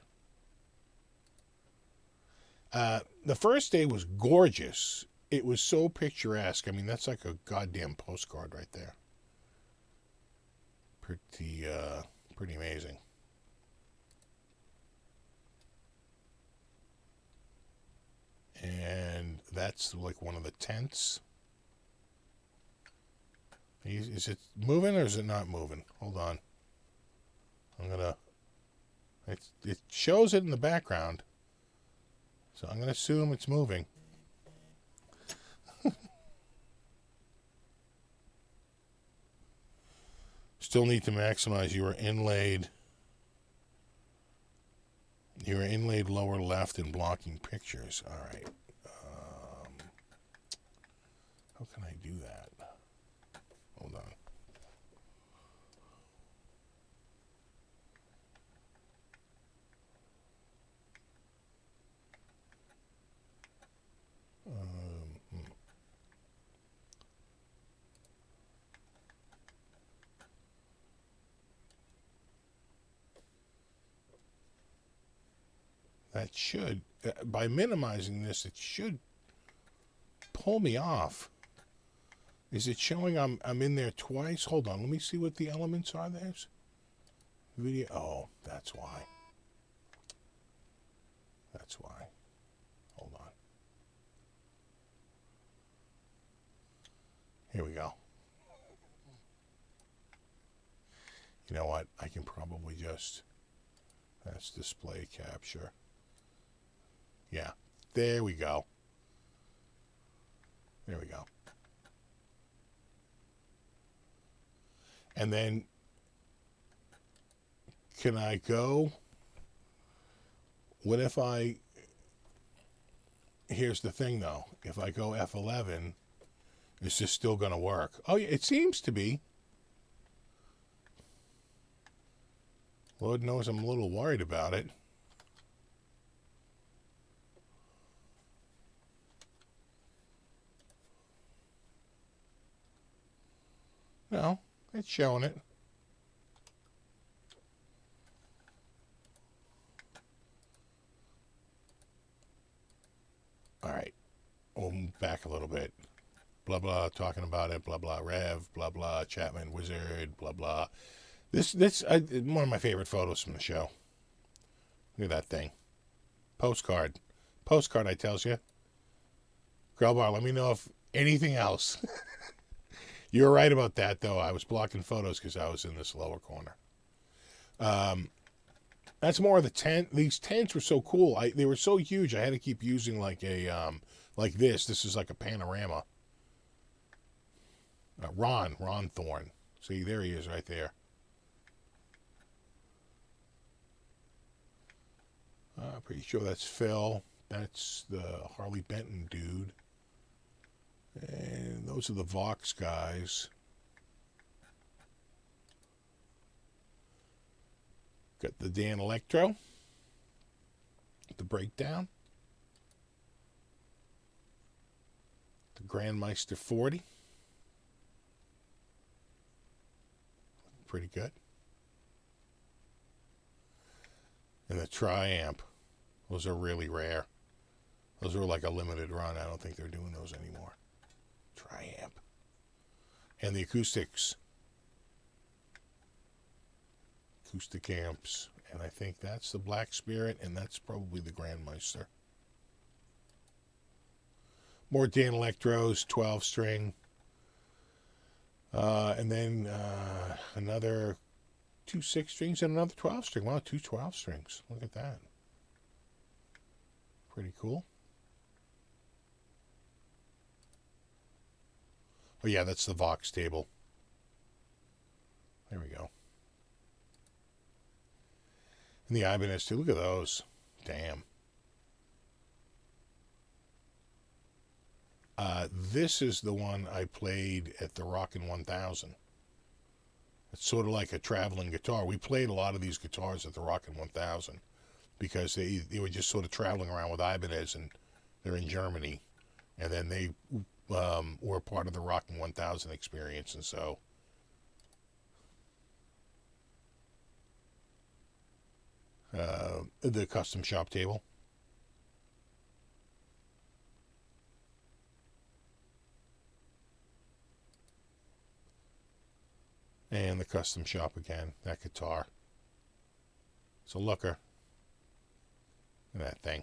The first day was gorgeous. It was so picturesque. I mean, that's like a goddamn postcard right there. Pretty amazing. And that's like one of the tents. Is it moving or is it not moving? Hold on. It shows it in the background. So I'm going to assume it's moving. Still need to maximize your inlaid lower left and blocking pictures. All right. How can I do that? Hold on. That should, by minimizing this, it should pull me off. Is it showing I'm in there twice? Hold on, let me see what the elements are. There's video. Oh, that's why. That's why. Hold on. Here we go. You know what? I can probably just, that's display capture. Yeah, there we go. There we go. And then, can I go? What if here's the thing though. If I go F11, is this still going to work? Oh, yeah, it seems to be. Lord knows I'm a little worried about it. No, it's showing it. All right. back a little bit. Blah, blah, talking about it, blah, blah, Rev, blah, blah, Chapman, Wizard, blah, blah. One of my favorite photos from the show. Look at that thing. Postcard, I tells you. Girl Bar, let me know if anything else. You're right about that, though. I was blocking photos because I was in this lower corner. That's more of the tent. These tents were so cool. They were so huge. I had to keep using like a like this. This is like a panorama. Ron Thorne. See, there he is right there. Pretty sure that's Phil. That's the Harley Benton dude. And those are the Vox guys. Got the Dan Electro. The Breakdown. The Grandmeister 40. Pretty good. And the Tri-Amp. Those are really rare. Those are like a limited run. I don't think they're doing those anymore. Tri-Amp. And the acoustics. Acoustic amps. And I think that's the Black Spirit, and that's probably the Grandmeister. More Dan Electros, 12-string. And then another 2 6-strings and another 12-string. Wow, 2 12-strings. Look at that. Pretty cool. Oh, yeah, that's the Vox table. There we go. And the Ibanez, too. Look at those. Damn. This is the one I played at the Rockin' 1000. It's sort of like a traveling guitar. We played a lot of these guitars at the Rockin' 1000 because they were just sort of traveling around with Ibanez, and they're in Germany. And then they were part of the Rockin' 1000 experience, and so... the custom shop table. And the custom shop again. That guitar. It's a looker. Look at that thing.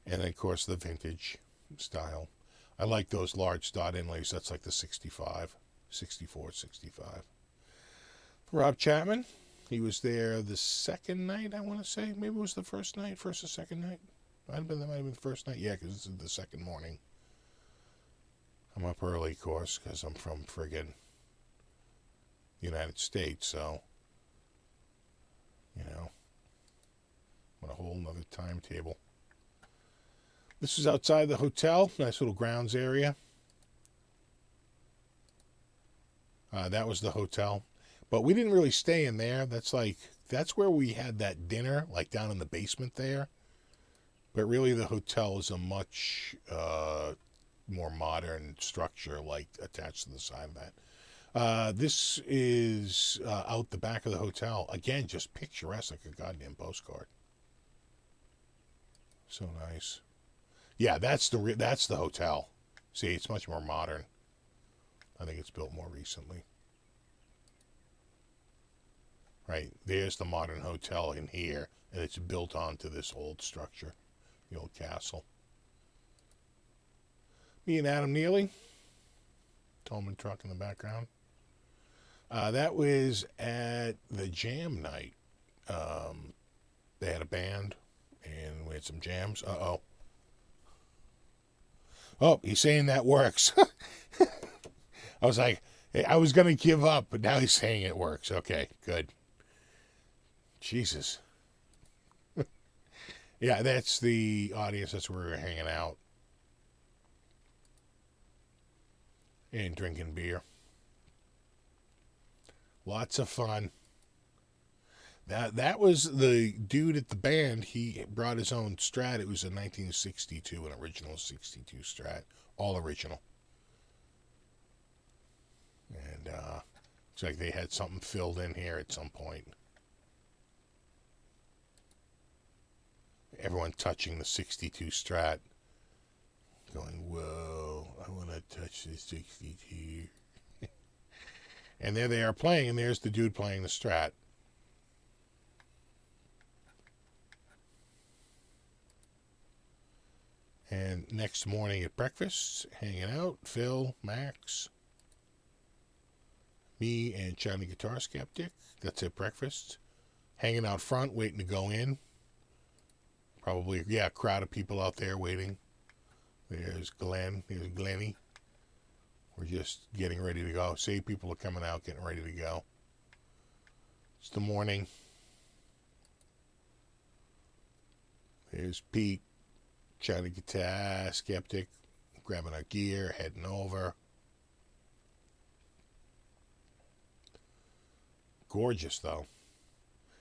And then, of course, the vintage style. I like those large dot inlays. That's like the 65, 64, 65. Rob Chapman. He was there the second night, I want to say. Maybe it was the first night, first or second night. That might have been the first night. Yeah, because this is the second morning. I'm up early, of course, because I'm from friggin' United States, so, you know, on a whole nother timetable. This is outside the hotel. Nice little grounds area. That was the hotel. But we didn't really stay in there. That's where we had that dinner, like down in the basement there. But really the hotel is a much more modern structure, like attached to the side of that. This is out the back of the hotel. Again, just picturesque, like a goddamn postcard. So nice. Yeah, that's the hotel. See, it's much more modern. I think it's built more recently. Right, there's the modern hotel in here, and it's built onto this old structure, the old castle. Me and Adam Neely, Tolman truck in the background. That was at the jam night. They had a band, and we had some jams. Uh-oh. Oh, he's saying that works. I was like, hey, I was going to give up, but now he's saying it works. Okay, good. Jesus. Yeah, that's the audience. That's where we were hanging out. And drinking beer. Lots of fun. That was the dude at the band. He brought his own Strat. It was a 1962, an original 62 Strat. All original. And And looks like they had something filled in here at some point. Everyone touching the 62 Strat. Going, whoa, I want to touch the 62. And there they are playing, and there's the dude playing the Strat. And next morning at breakfast, hanging out, Phil, Max, me, and Johnny Guitar Skeptic. That's at breakfast. Hanging out front, waiting to go in. Probably, yeah, a crowd of people out there waiting. There's Glenn. There's Glenny. We're just getting ready to go. See, people are coming out, getting ready to go. It's the morning. There's Pete, Johnny Guitar Skeptic, grabbing our gear, heading over. Gorgeous, though.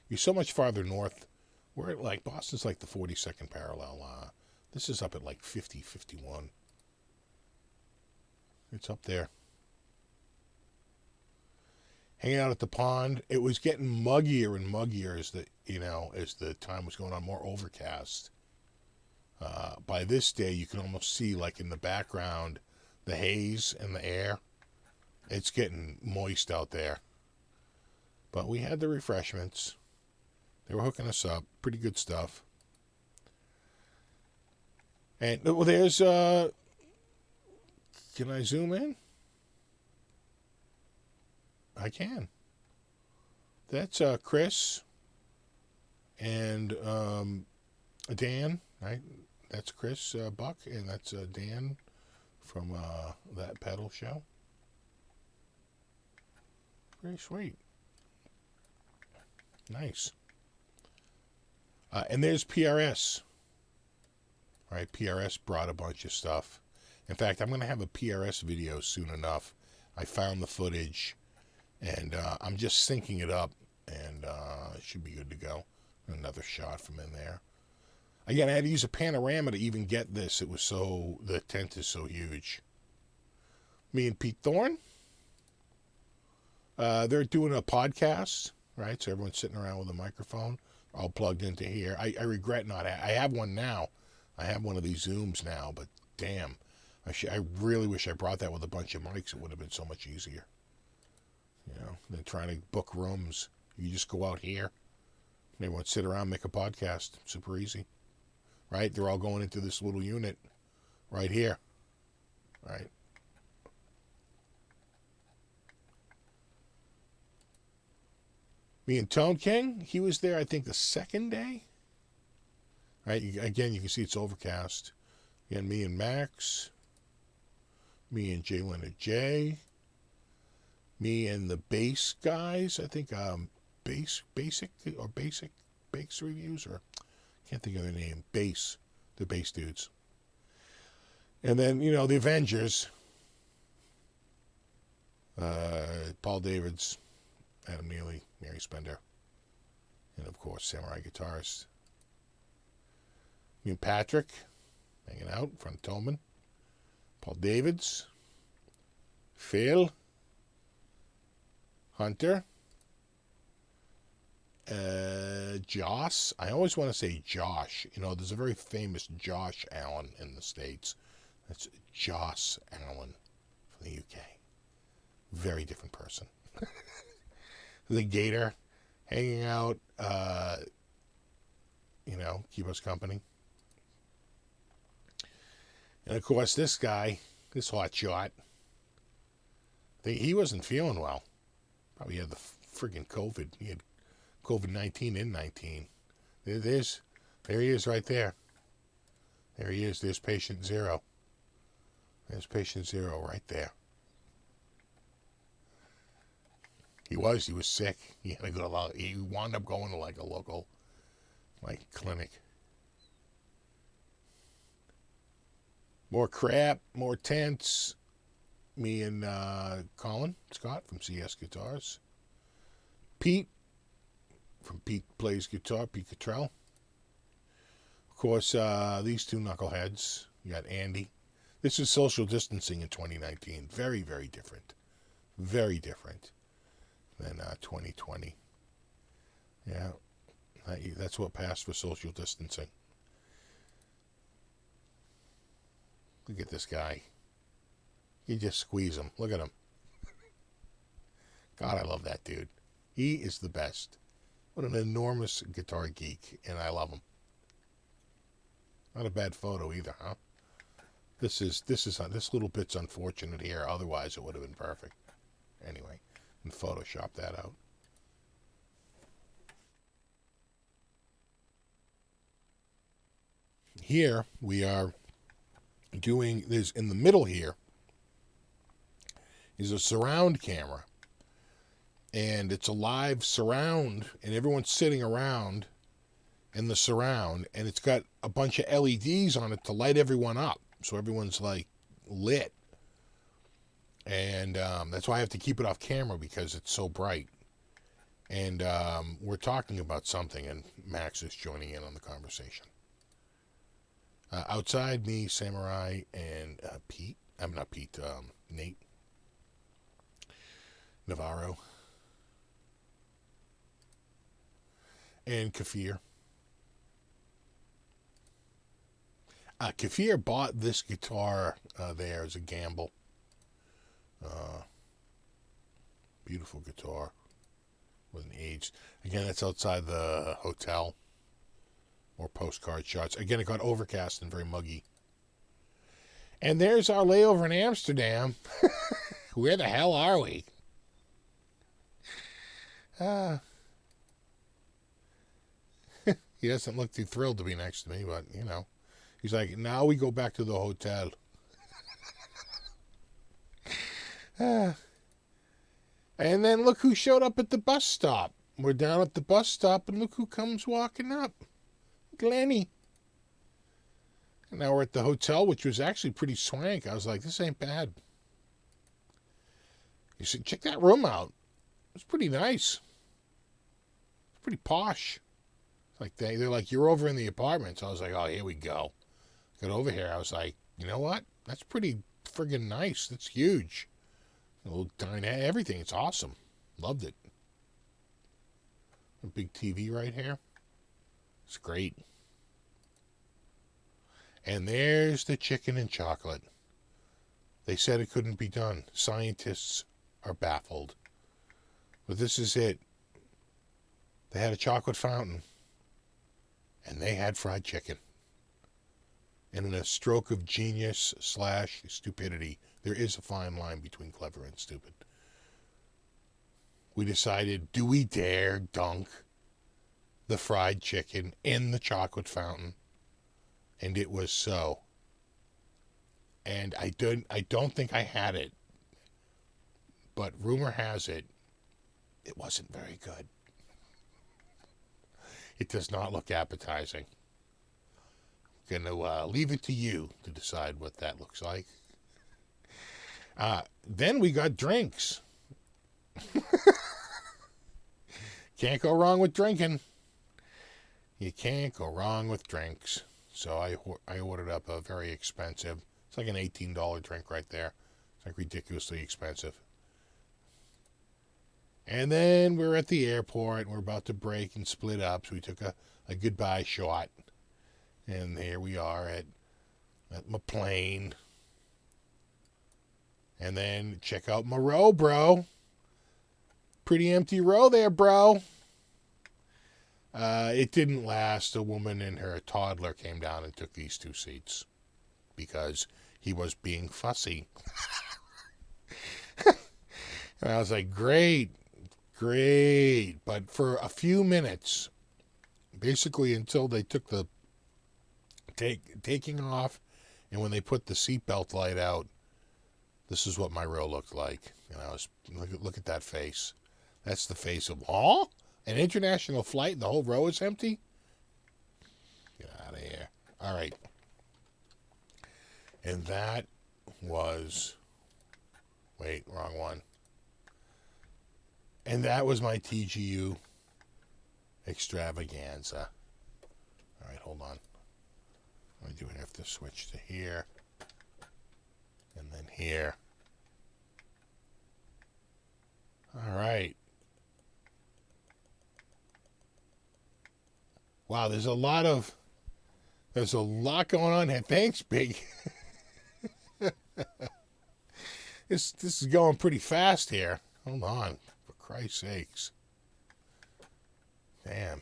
You're so much farther north. We're at, like, Boston's like the 42nd parallel. This is up at like 50, 51. It's up there. Hanging out at the pond. It was getting muggier and muggier as the time was going on, more overcast. By this day, you can almost see, like in the background, the haze and the air. It's getting moist out there. But we had the refreshments. They were hooking us up. Pretty good stuff. And well, there's, can I zoom in? I can. That's Chris and Dan, right? That's Chris Buck, and that's Dan from that pedal show. Very sweet. Nice. And there's PRS. All right, PRS brought a bunch of stuff. In fact, I'm going to have a PRS video soon enough. I found the footage, and I'm just syncing it up, and it should be good to go. Another shot from in there. Again, I had to use a panorama to even get this. It was so, the tent is so huge. Me and Pete Thorne. They're doing a podcast, right? So everyone's sitting around with a microphone, all plugged into here. I regret not. I have one now. I have one of these Zooms now, but damn, I really wish I brought that with a bunch of mics. It would have been so much easier, than trying to book rooms. You just go out here, and everyone sit around, make a podcast. Super easy, right? They're all going into this little unit right here, right? Me and Tone King, he was there, I think, the second day. Right, again, you can see it's overcast. Again, me and Max. Me and Jay Leonard J. Me and the bass guys. I think Basic Bass Reviews, or can't think of their name. The bass dudes. And then, the Avengers. Paul Davids, Adam Neely, Mary Spender, and of course, Samurai Guitarist. Me and Patrick, hanging out in front of Tolman. Paul Davids, Phil, Hunter, Joss. I always want to say Josh. There's a very famous Josh Allen in the States. That's Joss Allen from the UK. Very different person. The Gator, hanging out, keep us company. And of course, this guy, this hot shot, he wasn't feeling well. Probably had the friggin' COVID. He had COVID-19 in 19. There he is right there. There he is. There's patient zero. There's patient zero right there. He was sick. He had to go he wound up going to like a local clinic. More crap, more tents. Me and Colin Scott from CS Guitars. Pete from Pete Plays Guitar, Pete Cottrell. Of course, these two knuckleheads. You got Andy. This is social distancing in 2019. Very, very different. Very different than 2020. Yeah, that's what passed for social distancing. Look at this guy. You just squeeze him. Look at him. God, I love that dude. He is the best. What an enormous guitar geek, and I love him. Not a bad photo either, huh? This little bit's unfortunate here. Otherwise, it would have been perfect. Anyway, and Photoshop that out. Here we are doing this in the middle. Here is a surround camera, and it's a live surround, and everyone's sitting around in the surround, and it's got a bunch of LEDs on it to light everyone up, so everyone's like lit. And that's why I have to keep it off camera, because it's so bright. And we're talking about something, and Max is joining in on the conversation. Outside, me, Samurai, and Pete. I'm not Pete, Nate Navarro. And Kafir. Kafir bought this guitar there as a gamble. Beautiful guitar. Wasn't aged. Again, that's outside the hotel. More postcard shots. Again, it got overcast and very muggy. And there's our layover in Amsterdam. Where the hell are we? He doesn't look too thrilled to be next to me, but, you know. He's like, now we go back to the hotel. And then look who showed up at the bus stop. We're down at the bus stop, and look who comes walking up. Glenny. And now we're at the hotel, which was actually pretty swank. I was like, this ain't bad. You should check that room out. It's pretty nice. It's pretty posh. It's like they're like, you're over in the apartment. So I was like, oh, here we go. Got over here. I was like, you know what? That's pretty friggin' nice. That's huge. A little dinette, everything. It's awesome. Loved it. A big TV right here. It's great. And there's the chicken and chocolate. They said it couldn't be done. Scientists are baffled. But this is it. They had a chocolate fountain. And they had fried chicken. And in a stroke of genius / stupidity, there is a fine line between clever and stupid. We decided, do we dare dunk the fried chicken in the chocolate fountain? And it was so. And I don't think I had it. But rumor has it, it wasn't very good. It does not look appetizing. I'm going to leave it to you to decide what that looks like. Then we got drinks. Can't go wrong with drinking. You can't go wrong with drinks. So I ordered up a very expensive, it's like an $18 drink right there. It's like ridiculously expensive. And then we're at the airport, and we're about to break and split up, so we took a goodbye shot. And here we are at my plane. And then check out my row, bro. Pretty empty row there, bro. It didn't last. A woman and her toddler came down and took these 2 seats because he was being fussy. And I was like, great. But for a few minutes, basically until they took the taking off, and when they put the seatbelt light out, this is what my row looked like. And I was, look at that face. That's the face of, oh, an international flight and the whole row is empty? Get out of here. All right. And that was, wait, wrong one. And that was my TGU extravaganza. All right, hold on. I do have to switch to here. And then here. All right. Wow, there's a lot going on here. Thanks, Big. This is going pretty fast here. Hold on, for Christ's sakes. Damn.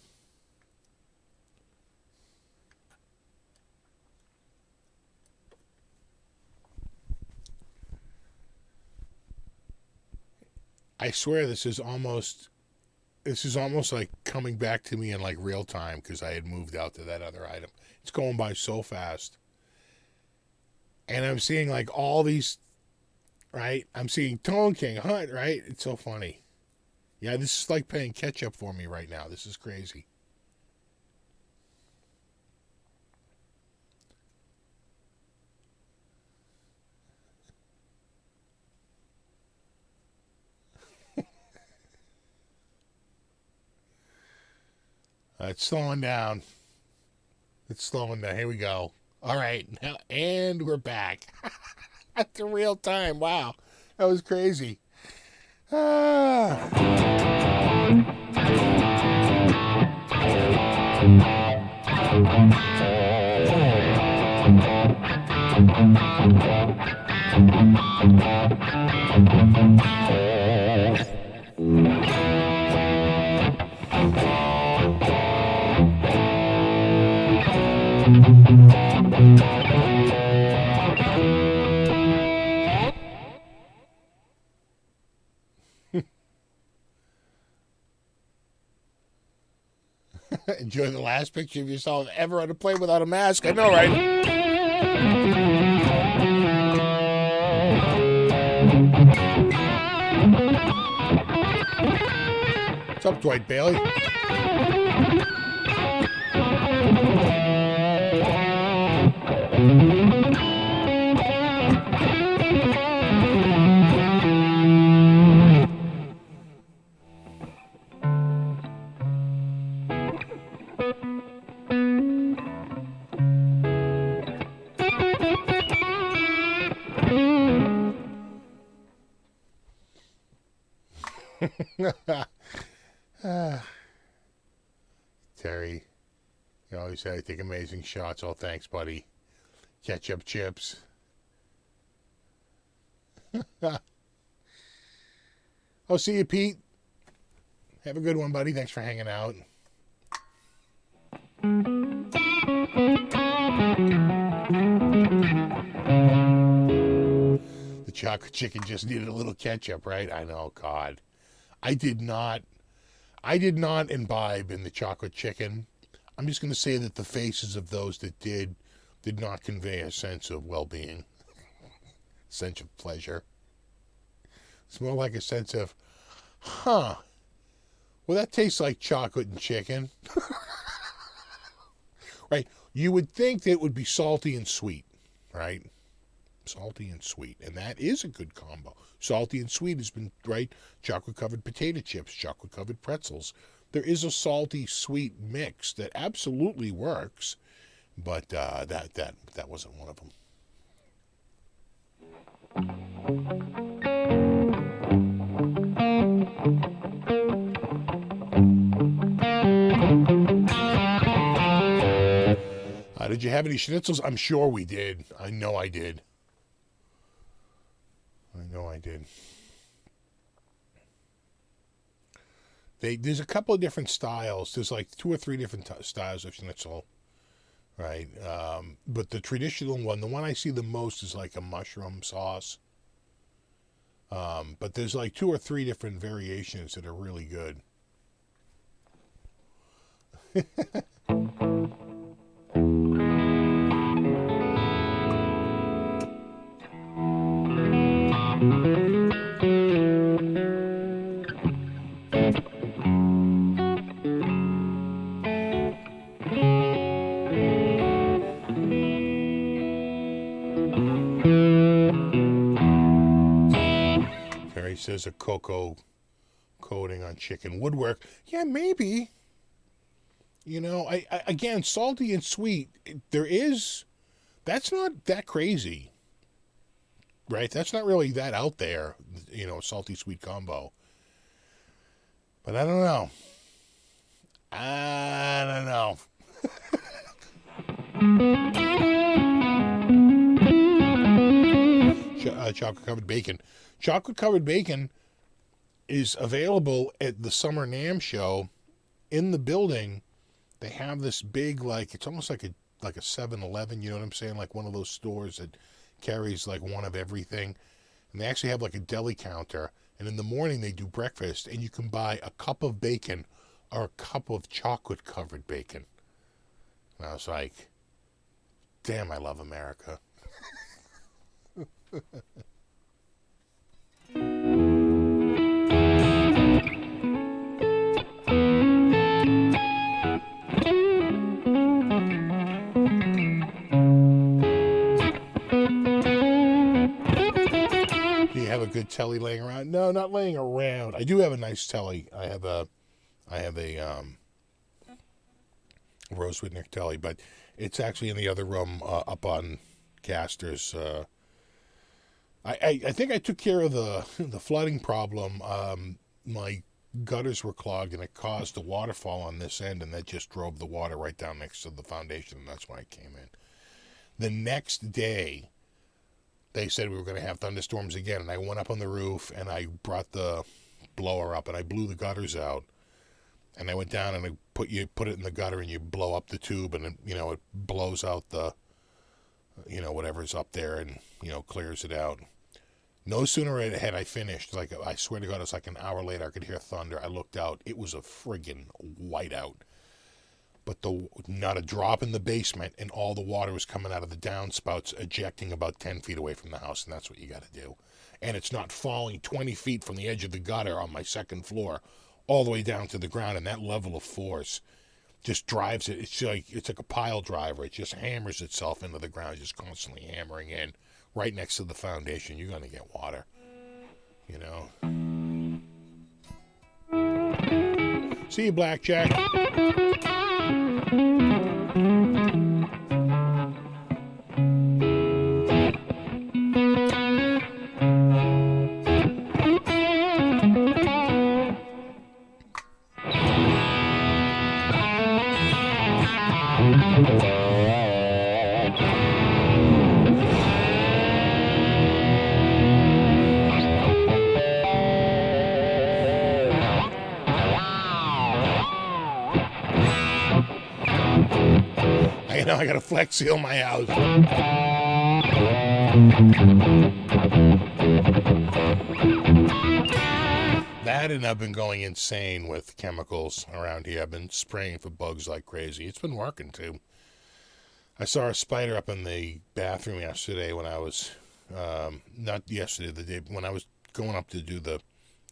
I swear this is almost like coming back to me in like real time because I had moved out to that other item. It's going by so fast. And I'm seeing like all these, right? I'm seeing Tone King, Hunt, right? It's so funny. Yeah, this is like playing catch up for me right now. This is crazy. It's slowing down. It's slowing down. Here we go. All right. Now, and we're back. At the real time. Wow. That was crazy. Ah. Enjoy the last picture of yourself ever on a plane without a mask. I know, right? What's up, Dwight Bailey? Terry, you always say I take amazing shots. Oh, thanks, buddy. Ketchup chips. Oh, see you, Pete. Have a good one, buddy. Thanks for hanging out. The chocolate chicken just needed a little ketchup, right? I know, God. I did not imbibe in the chocolate chicken. I'm just going to say that the faces of those that did not convey a sense of well-being, sense of pleasure. It's more like a sense of, well, that tastes like chocolate and chicken. Right? You would think that it would be salty and sweet, right? Salty and sweet. And that is a good combo. Salty and sweet has been, right? Chocolate-covered potato chips, chocolate-covered pretzels. There is a salty-sweet mix that absolutely works, but that wasn't one of them. Did you have any schnitzels? I'm sure we did. I know I did. There's a couple of different styles. There's like 2 or 3 different styles of schnitzel, right? But the traditional one, the one I see the most, is like a mushroom sauce. But there's like 2 or 3 different variations that are really good. Says a cocoa coating on chicken would work. Yeah, maybe. You know, I again, salty and sweet, that's not that crazy, right? That's not really that out there, you know, salty sweet combo. But I don't know. I don't know. Chocolate covered bacon. Chocolate covered bacon is available at the Summer NAMM show. In the building, they have this big, like, it's almost like a 7-Eleven, you know what I'm saying? Like one of those stores that carries like one of everything. And they actually have like a deli counter. And in the morning they do breakfast, and you can buy a cup of bacon or a cup of chocolate covered bacon. And I was like, damn, I love America. Do you have a good telly laying around? No, not laying around. I do have a nice telly. I have a Rosewood Nick telly, but it's actually in the other room up on Gaster's. I think I took care of the flooding problem. My gutters were clogged, and it caused a waterfall on this end, and that just drove the water right down next to the foundation, and that's when I came in. The next day, they said we were going to have thunderstorms again, and I went up on the roof, and I brought the blower up, and I blew the gutters out, and I went down, and I put it in the gutter, and you blow up the tube, and it blows out the, whatever's up there, and clears it out. No sooner had I finished, like, I swear to God, it was like an hour later, I could hear thunder. I looked out, it was a friggin' whiteout. But not a drop in the basement, and all the water was coming out of the downspouts, ejecting about 10 feet away from the house, and that's what you got to do. And it's not falling 20 feet from the edge of the gutter on my second floor all the way down to the ground, and that level of force just drives it. It's like a pile driver. It just hammers itself into the ground, just constantly hammering in. Right next to the foundation, you're going to get water. See you, Blackjack. I got to flex seal my house. That, and I've been going insane with chemicals around here. I've been spraying for bugs like crazy. It's been working too. I saw a spider up in the bathroom yesterday when I was, not yesterday, the day when I was going up to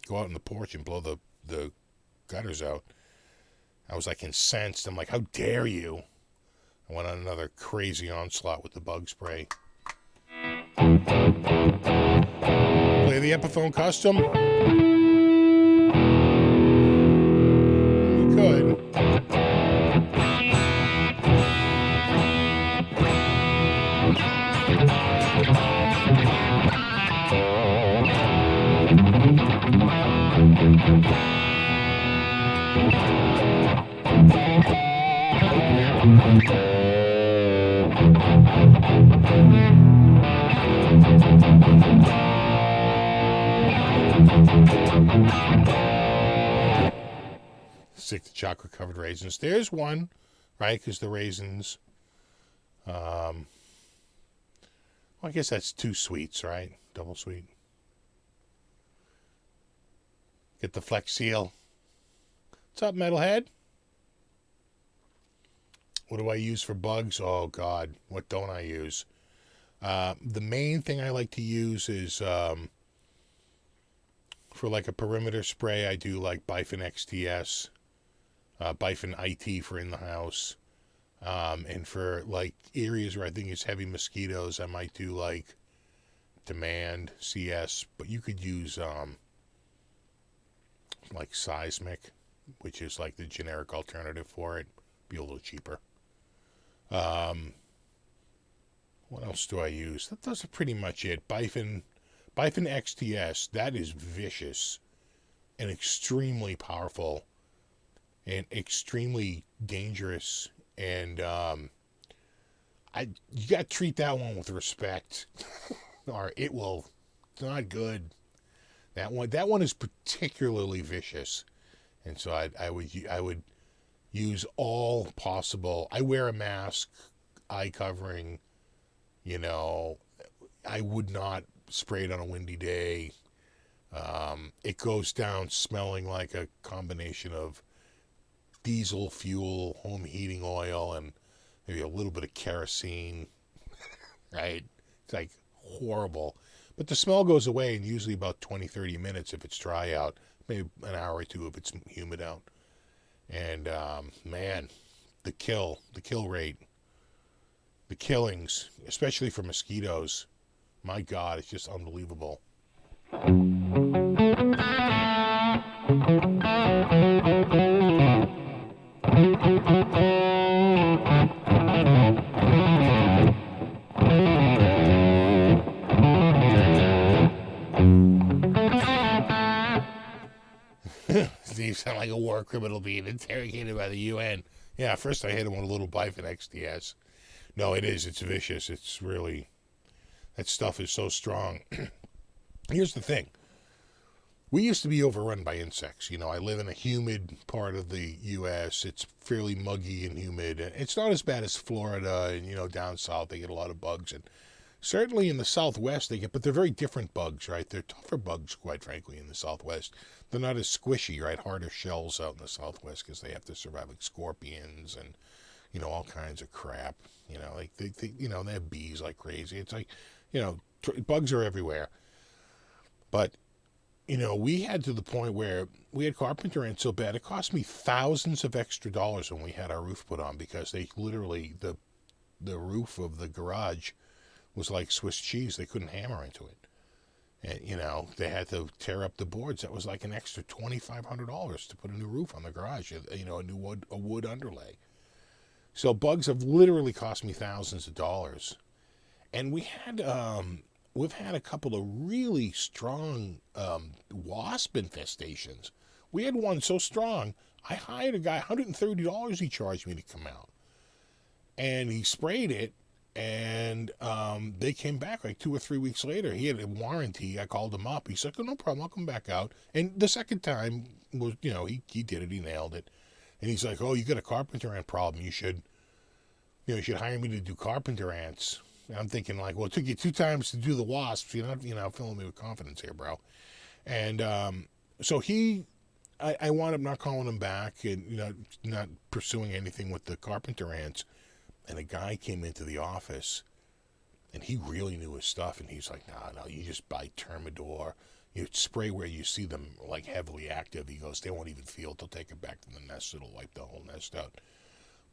go out on the porch and blow the gutters out. I was like incensed. I'm like, how dare you? I went on another crazy onslaught with the bug spray. Play the Epiphone Custom. We could. Stick to chocolate covered raisins. There's one, right? Because the raisins, well, I guess that's 2 sweets, right? Double sweet. Get the Flex Seal. What's up, Metalhead? What do I use for bugs? Oh, God. What don't I use? The main thing I like to use is, for like a perimeter spray, I do like Bifin XTS, Bifin IT for in the house. And for like areas where I think it's heavy mosquitoes, I might do like Demand CS, but you could use, like Seismic, which is like the generic alternative for it. Be a little cheaper. What else do I use? That's pretty much it. Bifin XTS, that is vicious. and extremely powerful and extremely dangerous. And you got to treat that one with respect, or it will. It's not good. That one is particularly vicious, and so I would use all possible. I wear a mask, eye covering. I would not spray it on a windy day. It goes down smelling like a combination of diesel fuel, home heating oil, and maybe a little bit of kerosene, right? It's like horrible. But the smell goes away in usually about 20, 30 minutes if it's dry out, maybe an hour or two if it's humid out. And, man, the kill rate, the killings, especially for mosquitoes, my God, it's just unbelievable. Steve sound like a war criminal being interrogated by the UN. Yeah, first I hit him with a little Bifin XTS. No, it is. It's vicious. It's really... That stuff is so strong. Here's the thing. We used to be overrun by insects. I live in a humid part of the U.S. It's fairly muggy and humid. It's not as bad as Florida and, down south. They get a lot of bugs. And certainly in the Southwest but they're very different bugs, right? They're tougher bugs, quite frankly, in the Southwest. They're not as squishy, right? Harder shells out in the Southwest because they have to survive like scorpions and, all kinds of crap. Like they have bees like crazy. It's like, bugs are everywhere. But, we had to the point where we had carpenter ants so bad, it cost me thousands of extra dollars when we had our roof put on because they literally, the roof of the garage was like Swiss cheese. They couldn't hammer into it. And, they had to tear up the boards. That was like an extra $2,500 to put a new roof on the garage, a new wood underlay. So bugs have literally cost me thousands of dollars. And we've had a couple of really strong wasp infestations. We had one so strong, I hired a guy, $130 he charged me to come out. And he sprayed it, and they came back like 2 or 3 weeks later. He had a warranty. I called him up. He said, "Oh, no problem, I'll come back out." And the second time was, he did it, he nailed it. And he's like, "Oh, you got a carpenter ant problem. You should hire me to do carpenter ants." And I'm thinking like, well, it took you 2 times to do the wasps. You're not filling me with confidence here, bro. And so I wound up not calling him back and not pursuing anything with the carpenter ants. And a guy came into the office, and he really knew his stuff. And he's like, no, you just buy Termidor. You spray where you see them like heavily active. He goes, they won't even feel it. They'll take it back to the nest. It'll wipe the whole nest out.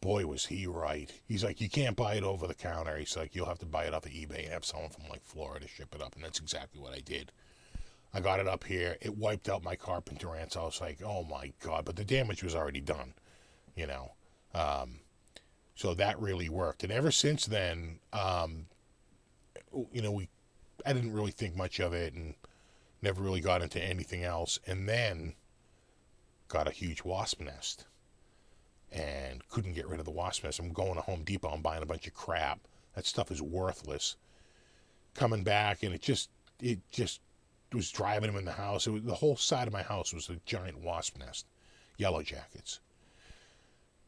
Boy, was he right. He's like, you can't buy it over the counter. He's like, you'll have to buy it off of eBay and have someone from like Florida ship it up. And that's exactly what I did. I got it up here. It wiped out my carpenter ants. I was like, oh my God. But the damage was already done, So that really worked. And ever since then, I didn't really think much of it and never really got into anything else. And then got a huge wasp nest and couldn't get rid of the wasp nest. I'm going to Home Depot and buying a bunch of crap. That stuff is worthless. Coming back, and it just was driving him in the house. The whole side of my house was a giant wasp nest, yellow jackets.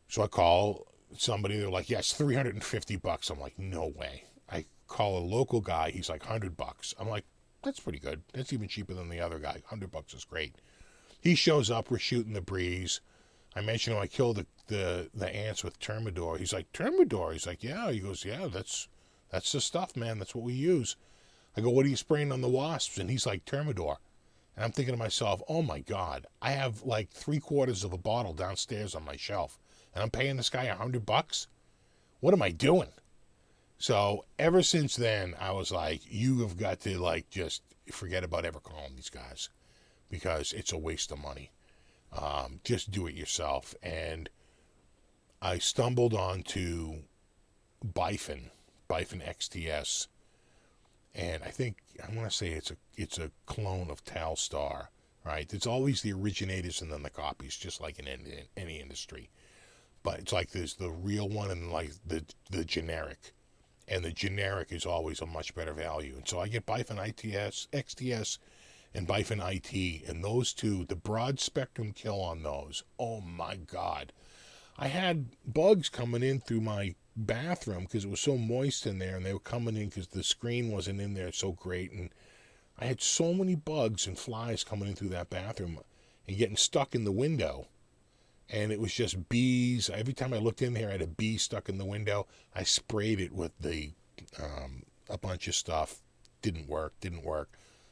So I call somebody, they're like, yes, $350. I'm like, no way. I call a local guy, he's like, $100. I'm like, that's pretty good. That's even cheaper than the other guy. $100 is great. He shows up, we're shooting the breeze. I mentioned him, I killed the ants with Termidor. He's like, Termidor? He's like, yeah. He goes, yeah, that's the stuff, man. That's what we use. I go, what are you spraying on the wasps? And he's like, Termidor. And I'm thinking to myself, oh my God, I have like 3/4 of a bottle downstairs on my shelf. And I'm paying this guy $100? What am I doing? So ever since then, I was like, you have got to like just forget about ever calling these guys because it's a waste of money. Just do it yourself. And I stumbled onto Bifin XTS, and I want to say it's a clone of Talstar, right? There's always the originators and then the copies, just like in any industry. But it's like there's the real one and like the generic. And the generic is always a much better value. And so I get Bifin XTS, and Bifin IT. And those two, the broad spectrum kill on those, oh my God. I had bugs coming in through my bathroom because it was so moist in there, and they were coming in because the screen wasn't in there so great. And I had so many bugs and flies coming in through that bathroom and getting stuck in the window. And it was just bees. Every time I looked in there, I had a bee stuck in the window. I sprayed it with a bunch of stuff. Didn't work.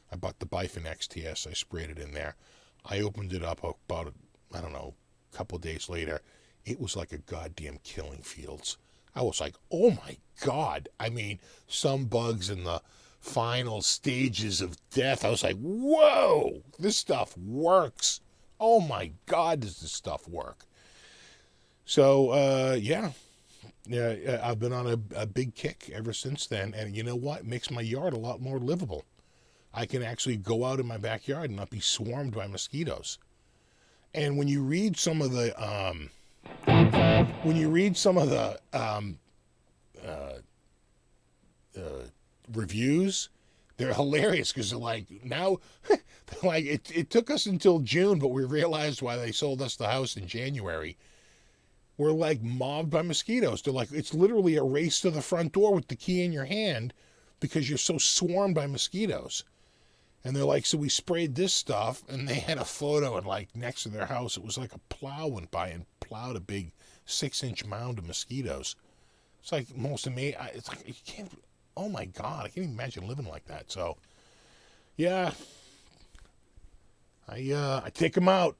I bought the Bifin XTS. I sprayed it in there. I opened it up about, I don't know, a couple of days later. It was like a goddamn killing fields. I was like, oh my God. I mean, some bugs in the final stages of death. I was like, whoa, this stuff works. Oh my God, does this stuff work? So, yeah, I've been on a big kick ever since then. And you know what? It makes my yard a lot more livable. I can actually go out in my backyard and not be swarmed by mosquitoes. And when you read some of the, reviews, they're hilarious because they're like, now, like it took us until June, but we realized why they sold us the house in January. We're like mobbed by mosquitoes. They're like, it's literally a race to the front door with the key in your hand because you're so swarmed by mosquitoes. And they're like, so we sprayed this stuff, and they had a photo, and like next to their house, it was like a plow went by and plowed a big 6-inch mound of mosquitoes. It's like most amazing. It's like, you can't, oh my God, I can't even imagine living like that. So, yeah, I take them out.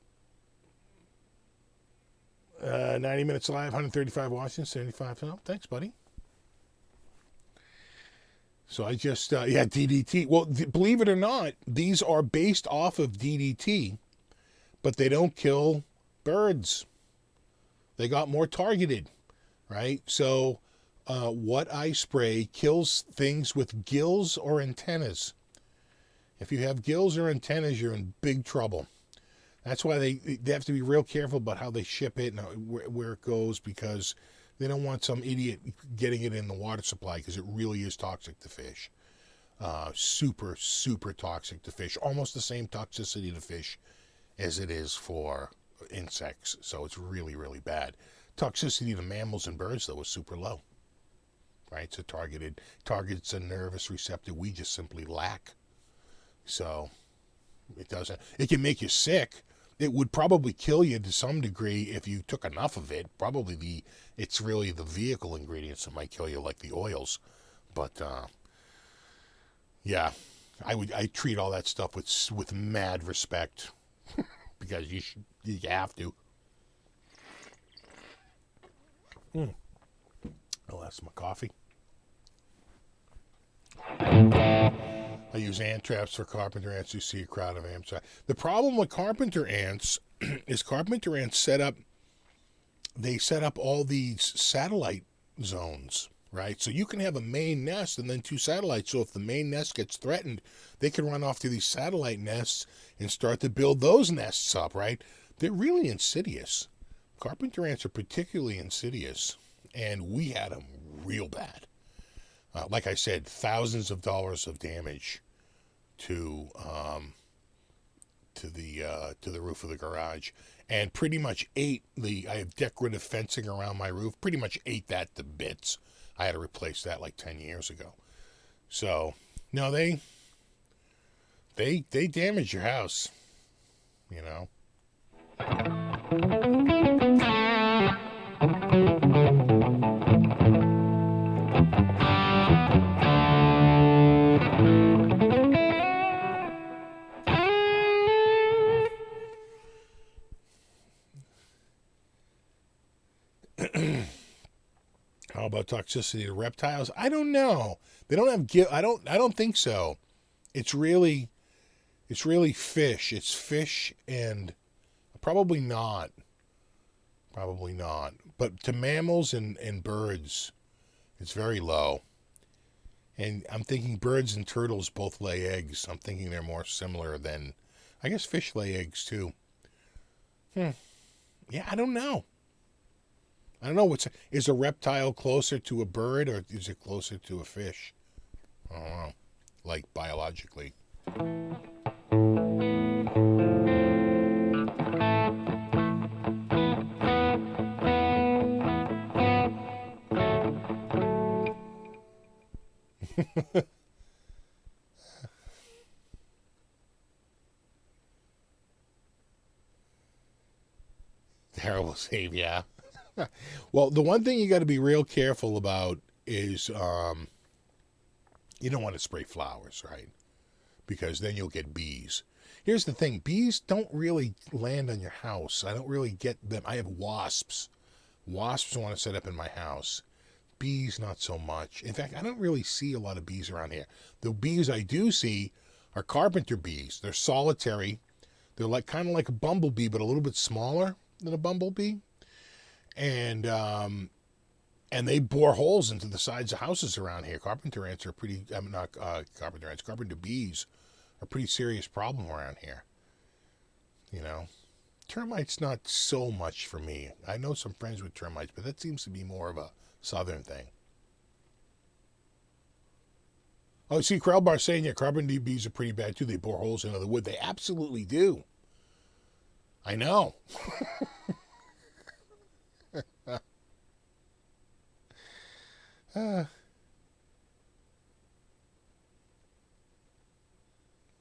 90 minutes live, 135 Washington, 75. Oh, thanks, buddy. So I just, DDT. Well, believe it or not, these are based off of DDT, but they don't kill birds. They got more targeted, right? So what I spray kills things with gills or antennas. If you have gills or antennas, you're in big trouble. That's why they have to be real careful about how they ship it and where it goes, because they don't want some idiot getting it in the water supply, because it really is toxic to fish. Super, super toxic to fish. Almost the same toxicity to fish as it is for insects. So it's really, really bad. Toxicity to mammals and birds, though, is super low. Right? So targets a nervous receptor we just simply lack. So it doesn't. It can make you sick. It would probably kill you to some degree if you took enough of it. Probably it's really the vehicle ingredients that might kill you, like the oils. But yeah, I treat all that stuff with mad respect because you have to. Oh, that's my coffee. I use ant traps for carpenter ants. You see a crowd of ants. The problem with carpenter ants is carpenter ants set up all these satellite zones, right? So you can have a main nest and then 2 satellites. So if the main nest gets threatened, they can run off to these satellite nests and start to build those nests up, right? They're really insidious. Carpenter ants are particularly insidious, and we had them real bad. Like I said, thousands of dollars of damage to the roof of the garage, and pretty much ate I have decorative fencing around my roof. Pretty much ate that to bits. I had to replace that like 10 years ago. So no, they damage your house, you know. How about toxicity to reptiles? I don't know. They don't have I don't think so. It's really fish. It's fish and probably not. But to mammals and birds, it's very low. And I'm thinking birds and turtles both lay eggs. I'm thinking they're more similar than I guess fish lay eggs too. Yeah, I don't know. I don't know. Is a reptile closer to a bird or is it closer to a fish? I don't know. Like biologically. Terrible save, yeah. Well, the one thing you got to be real careful about is you don't want to spray flowers, right? Because then you'll get bees. Here's the thing. Bees don't really land on your house. I don't really get them. I have wasps. Wasps want to set up in my house. Bees, not so much. In fact, I don't really see a lot of bees around here. The bees I do see are carpenter bees. They're solitary. They're like kind of like a bumblebee, but a little bit smaller than a bumblebee. And they bore holes into the sides of houses around here. Carpenter ants are pretty, I mean, not carpenter ants, carpenter bees are a pretty serious problem around here. You know, termites not so much for me. I know some friends with termites, but that seems to be more of a southern thing. Oh, see, Krellbar's saying, yeah, carpenter bees are pretty bad too. They bore holes into the wood. They absolutely do. I know.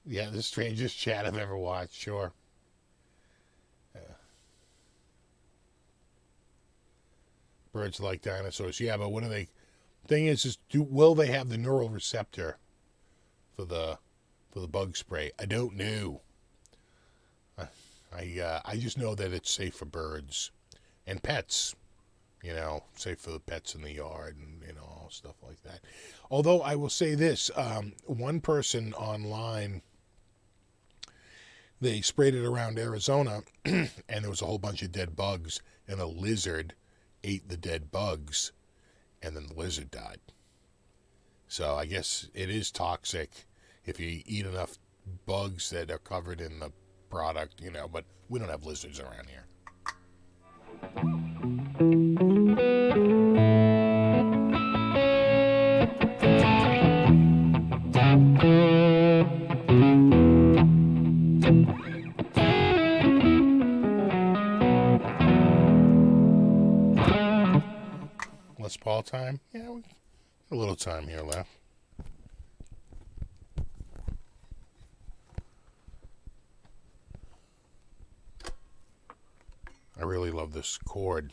Yeah, the strangest chat I've ever watched, sure. Birds like dinosaurs. Yeah, but what do they... Thing is will they have the neural receptor for the bug spray? I don't know. I just know that it's safe for birds and pets. You know, safe for the pets in the yard and, you know, stuff like that. Although I will say this, one person online, they sprayed it around Arizona and there was a whole bunch of dead bugs and a lizard ate the dead bugs and then the lizard died. So I guess it is toxic if you eat enough bugs that are covered in the product, you know, but we don't have lizards around here. Les Paul time? Yeah, we got a little time here left. I really love this chord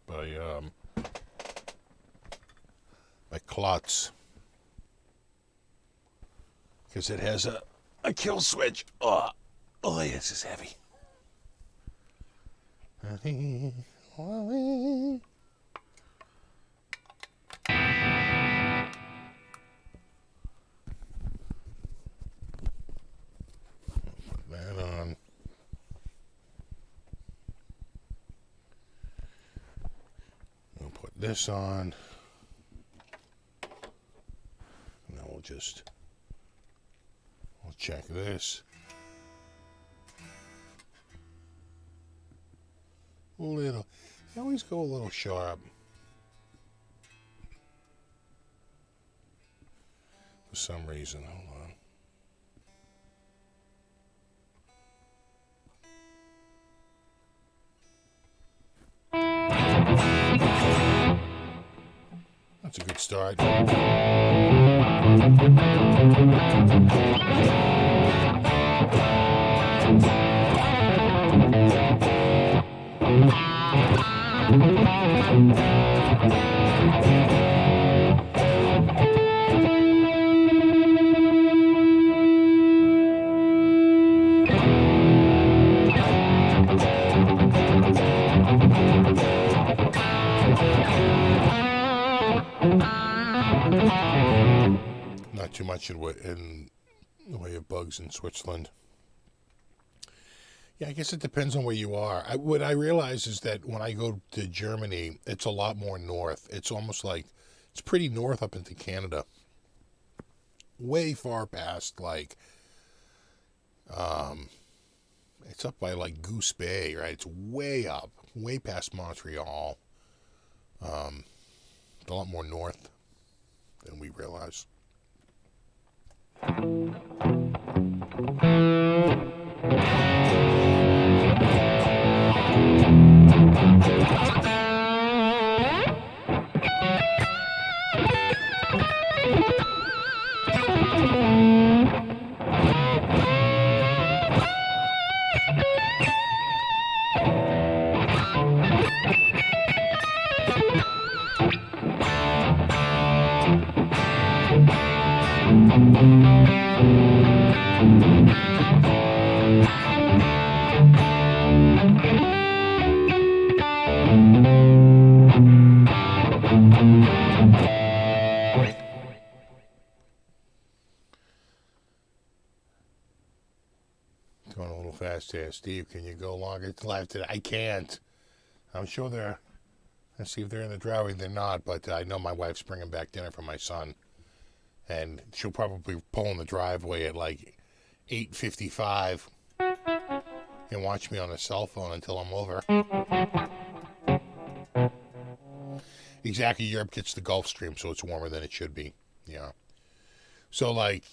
by Klotz because it has a kill switch. Oh, this is heavy. Put that on. We'll put this on. And then we'll check this. I always go a little sharp. For some reason, hold on. That's a good start. Not too much in the way of bugs in Switzerland. Yeah, I guess it depends on where you are. What I realize is that when I go to Germany, it's a lot more north. It's almost like, it's pretty north up into Canada. Way far past, like, It's up by like Goose Bay, right? It's way up, way past Montreal. It's a lot more north than we realize. Going a little fast here. Steve, can you go longer live today? I can't. I'm sure they're, let's see if they're in the driveway. They're not, but I know my wife's bringing back dinner for my son. And she'll probably pull in the driveway at like 8:55 and watch me on a cell phone until I'm over. Exactly, Europe gets the Gulf Stream, so it's warmer than it should be. Yeah. So like,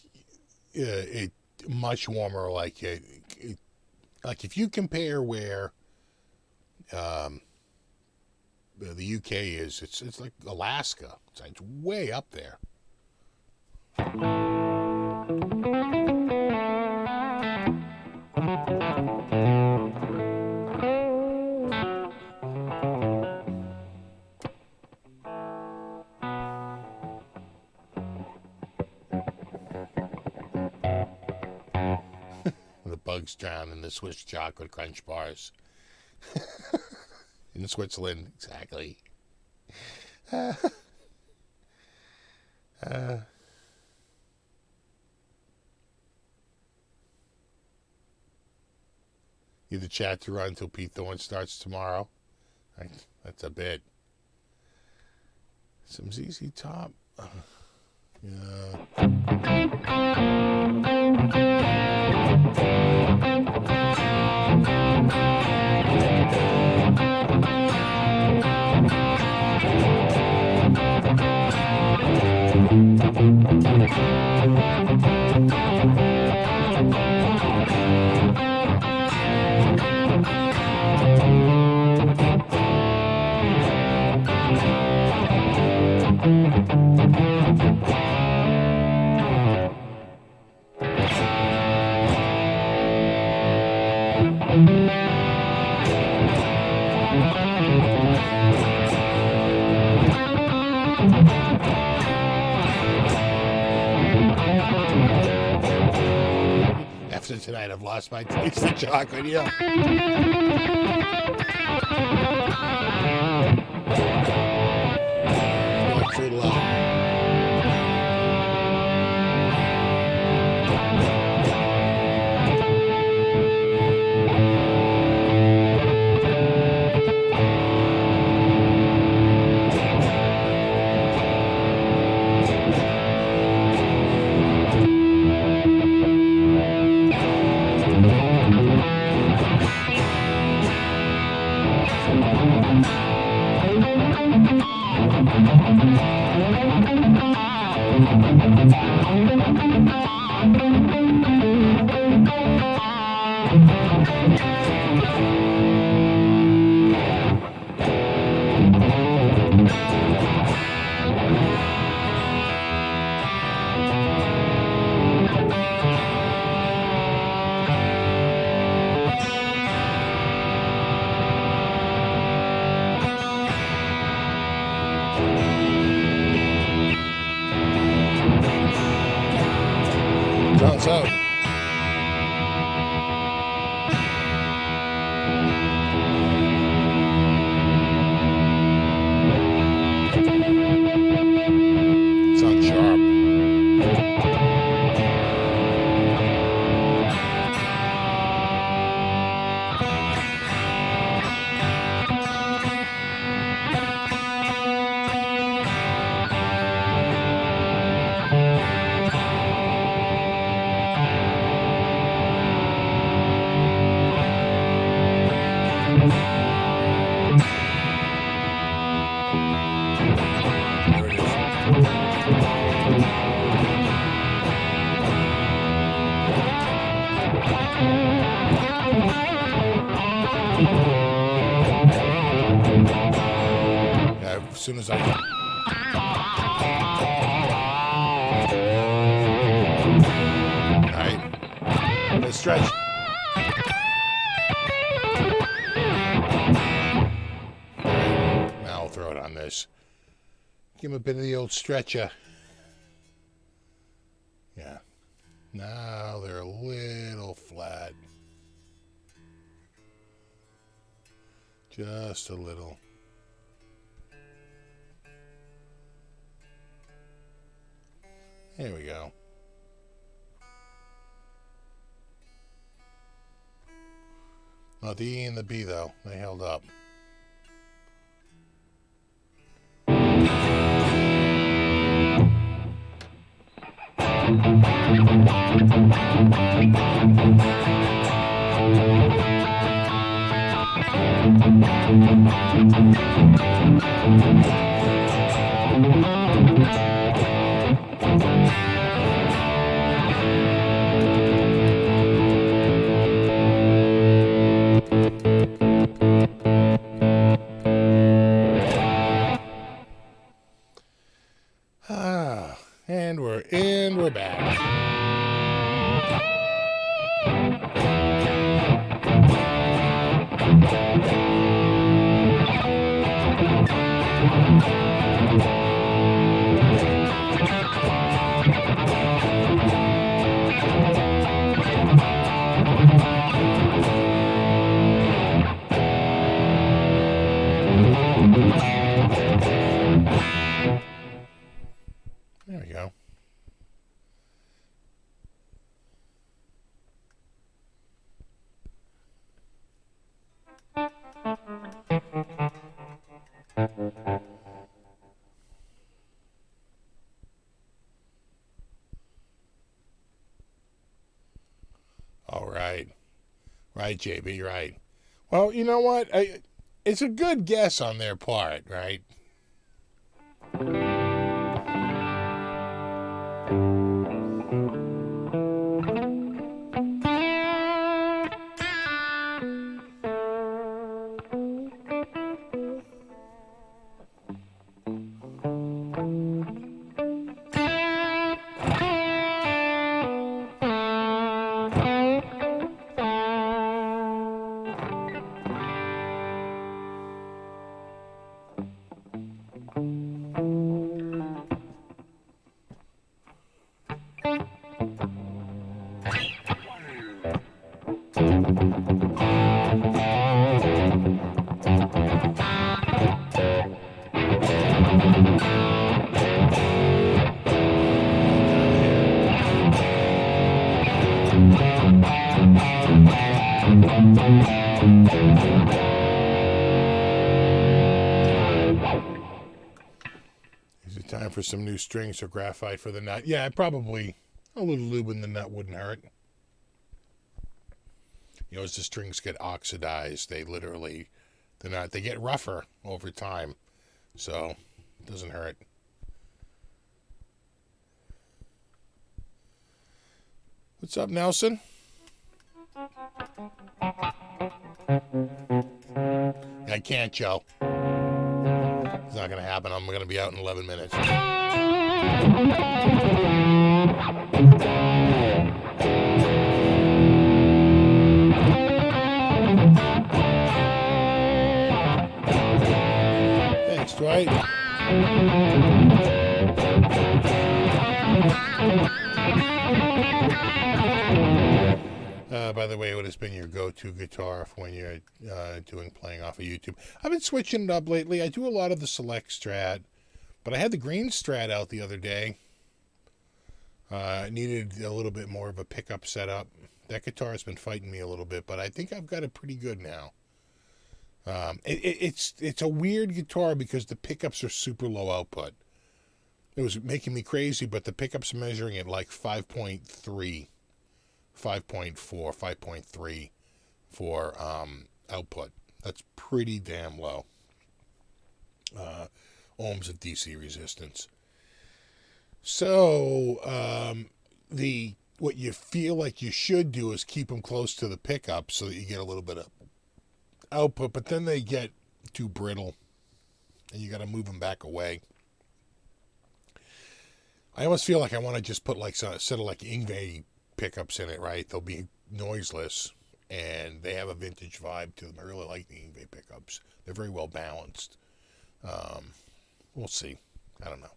it much warmer. Like like if you compare where the UK is, it's like Alaska. It's way up there. The bugs drown in the Swiss chocolate crunch bars. In Switzerland, exactly. You the chat to run until Pete Thorne starts tomorrow. That's a bit. Some ZZ Top. Yeah. After tonight, I've lost my taste for chocolate. Yeah. What's it like? So. Sounds sharp. as soon as I can. Alright. Let's stretch. Now I'll throw it on this. Give him a bit of the old stretcher. Yeah. Now they're a little flat. Just a little. There we go. Not the E and the B, though. They held up. And we're back. There we go. All right. Right, JB, right. Well, you know what? It's a good guess on their part, right? Is it time for some new strings or graphite for the nut? Yeah, probably a little lube in the nut wouldn't hurt. You know, as the strings get oxidized, they get rougher over time. So, it doesn't hurt. What's up, Nelson? I can't, Joe. It's not going to happen. I'm going to be out in 11 minutes. Thanks, Dwight. By the way, what has been your go-to guitar for when you're playing off of YouTube? I've been switching it up lately. I do a lot of the Select Strat, but I had the Green Strat out the other day. I needed a little bit more of a pickup setup. That guitar has been fighting me a little bit, but I think I've got it pretty good now. It's a weird guitar because the pickups are super low output. It was making me crazy, but the pickups are measuring at like 5.3, 5.4, 5.3 for output. That's pretty damn low. Ohms of DC resistance. So what you feel like you should do is keep them close to the pickup so that you get a little bit of output, but then they get too brittle and you got to move them back away. I almost feel like I want to just put like a set of like Ingve pickups in it, right? They'll be noiseless, and they have a vintage vibe to them. I really like the Ingve pickups. They're very well balanced. We'll see. I don't know.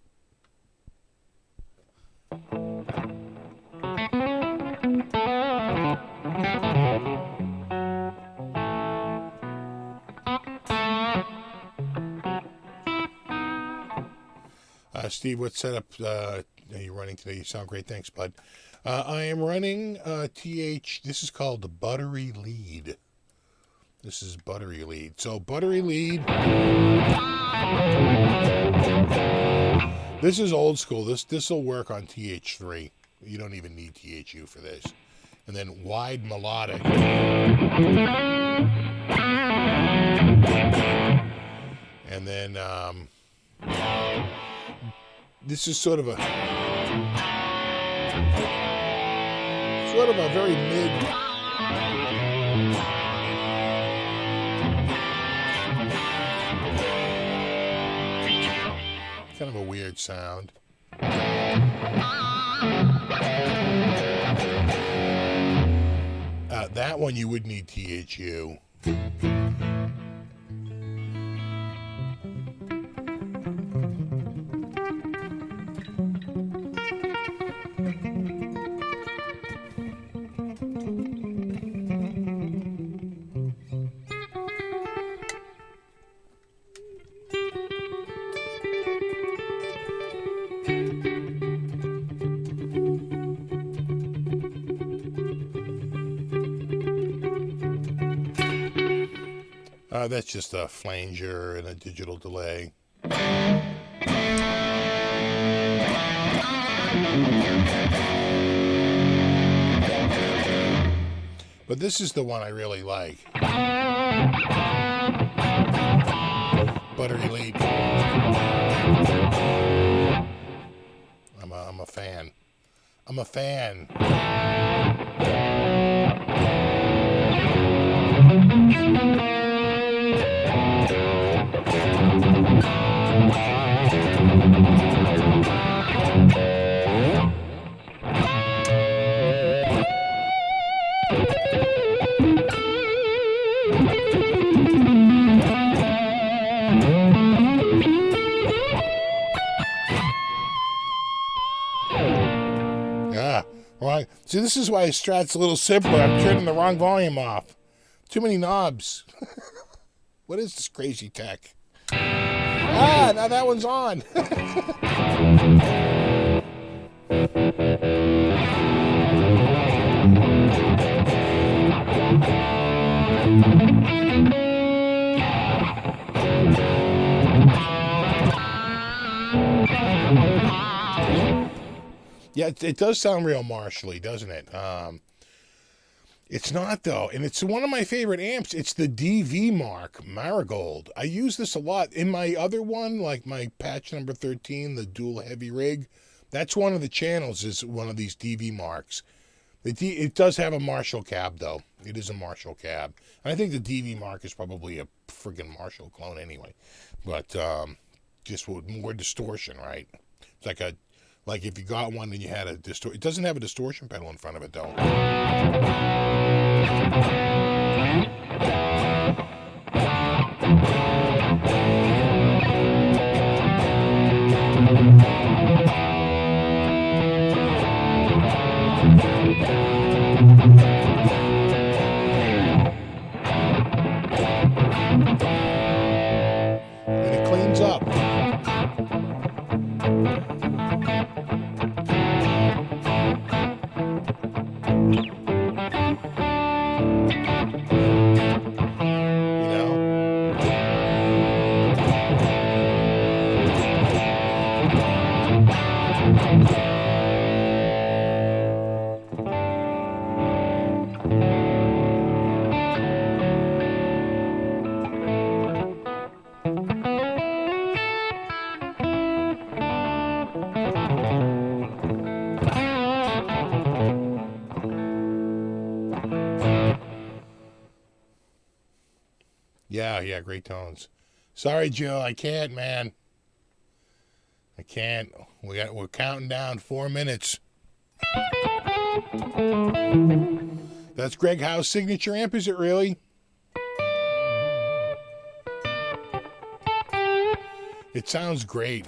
Steve, what setup are you running today? You sound great. Thanks, bud. I am running this is called the Buttery Lead. This is Buttery Lead. So Buttery Lead, this is old school. This will work on TH3. You don't even need THU for this. And then wide melodic. And then this is sort of a very mid. Kind of a weird sound. That one you would need THU. That's just a flanger and a digital delay. But this is the one I really like. Buttery Lead. I'm a fan. I'm a fan. Right. See, this is why Strat's a little simpler. I'm turning the wrong volume off. Too many knobs. What is this crazy tech? Now that one's on. Yeah, it does sound real martially, doesn't it? It's not, though, and it's one of my favorite amps. It's the DV Mark Marigold. I use this a lot. In my other one, like my patch number 13, the dual heavy rig, that's one of the channels is one of these DV Marks. It does have a Marshall cab, though. It is a Marshall cab. And I think the DV Mark is probably a friggin' Marshall clone anyway. But just with more distortion, right? It's like if you got one and you had a it doesn't have a distortion pedal in front of it, though. And it cleans up. Yeah, great tones. Sorry, Jill, I can't, man. I can't. We're counting down 4 minutes. That's Greg Howe's signature amp, is it really? It sounds great.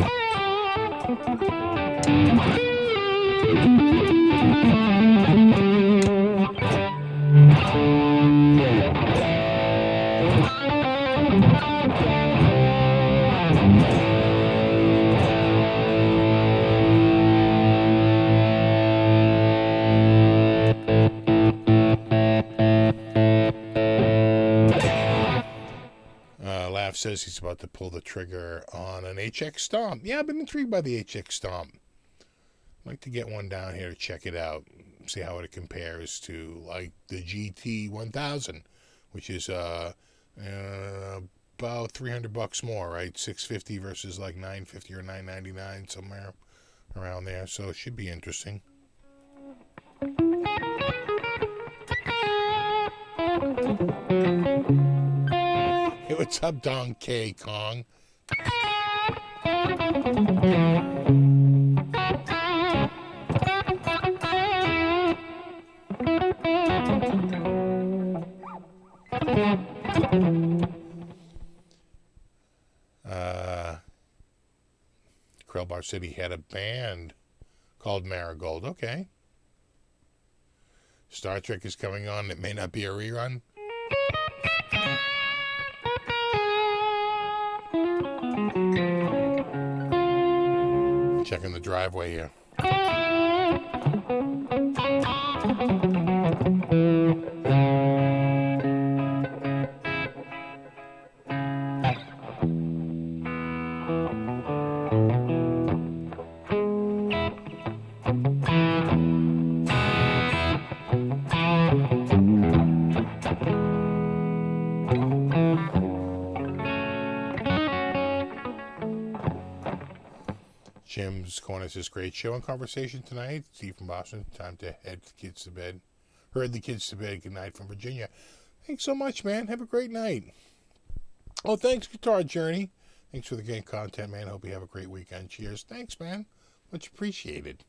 Laugh says he's about to pull the trigger on an HX Stomp. Yeah, I've been intrigued by the HX Stomp. I'd like to get one down here to check it out, see how it compares to like the GT1000, which is about $300 more, right? $650 versus like $950 or $999, somewhere around there. So it should be interesting. Hey, what's up, Donkey Kong? Krell Bar City had a band called Marigold. Okay. Star Trek is coming on. It may not be a rerun. Checking the driveway here. Jim's Corner says, great show and conversation tonight. Steve from Boston, time to head the kids to bed. Heard the kids to bed. Good night from Virginia. Thanks so much, man. Have a great night. Oh, thanks, Guitar Journey. Thanks for the great content, man. Hope you have a great weekend. Cheers. Thanks, man. Much appreciated.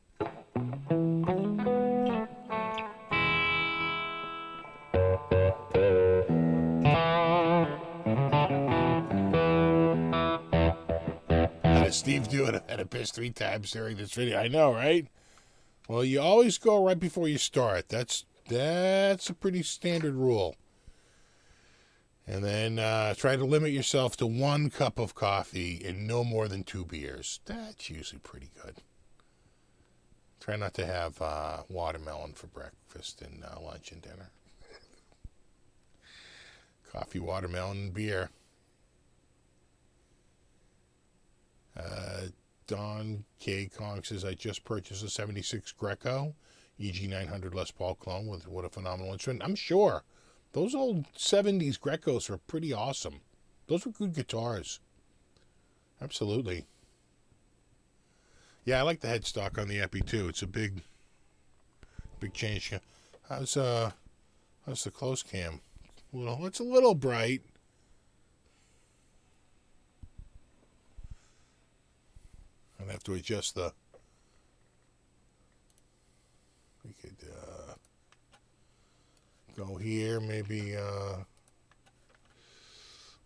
Steve do it at a piss 3 times during this video. I know, right? Well, you always go right before you start. That's a pretty standard rule. And then try to limit yourself to 1 cup of coffee and no more than 2 beers. That's usually pretty good. Try not to have watermelon for breakfast and lunch and dinner. Coffee, watermelon, and beer. Don K. Kong says, I just purchased a 76 Greco EG900 Les Paul clone with what a phenomenal instrument. I'm sure. Those old 70s Grecos are pretty awesome. Those were good guitars. Absolutely. Yeah, I like the headstock on the Epi too. It's a big change. How's the close cam? It's a little bright. I'd have to adjust the. We could go here, maybe a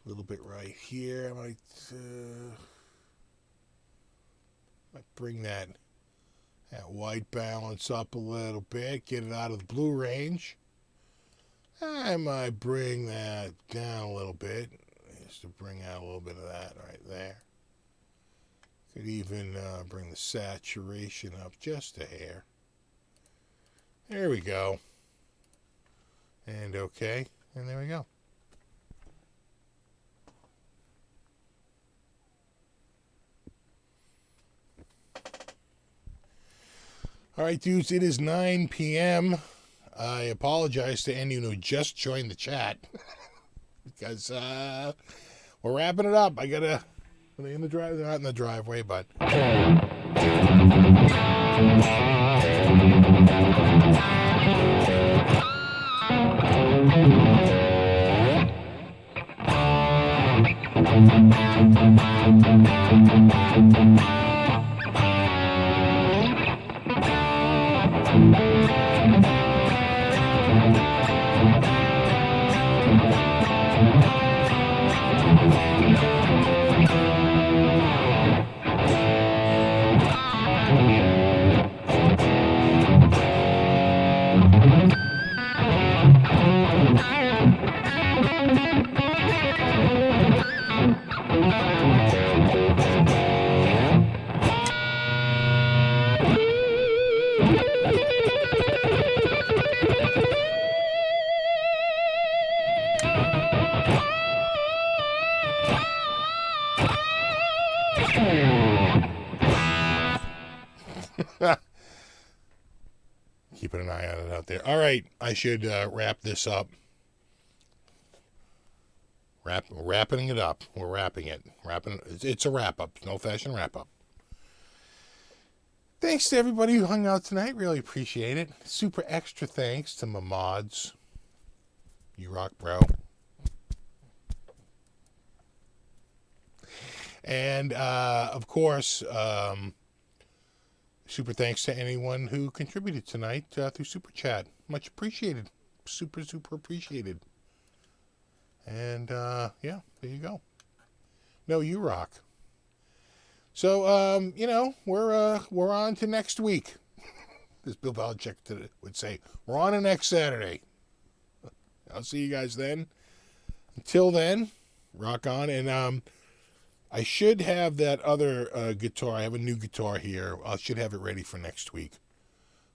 little bit right here. I might bring that white balance up a little bit, get it out of the blue range. I might bring that down a little bit, just to bring out a little bit of that right there. Could even bring the saturation up just a hair. There we go. And okay. And there we go. All right, dudes, it is 9 p.m. I apologize to anyone who just joined the chat. Because we're wrapping it up. I got to... Are they in the drive? They're not in the driveway, but... Keeping an eye on it out there. All right, I should wrap this up. Wrapping it up. We're wrapping it. It's a wrap up. No fashion wrap up. Thanks to everybody who hung out tonight. Really appreciate it. Super extra thanks to my mods. You rock, bro. And of course, super thanks to anyone who contributed tonight through Super Chat. Much appreciated. Super appreciated. And yeah, there you go. No, you rock. So we're on to next week. As Bill Belichick would say, we're on to next Saturday. I'll see you guys then. Until then, rock on. And I should have that other guitar. I have a new guitar here. I should have it ready for next week.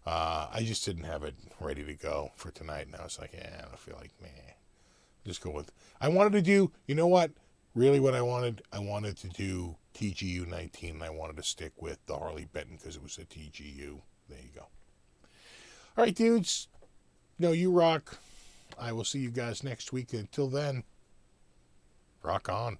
I just didn't have it ready to go for tonight. And I was like, I don't feel like, just go with. I wanted to do, you know what? Really what I wanted to do TGU19. And I wanted to stick with the Harley Benton because it was a TGU. There you go. All right, dudes. No, you rock. I will see you guys next week. Until then, rock on.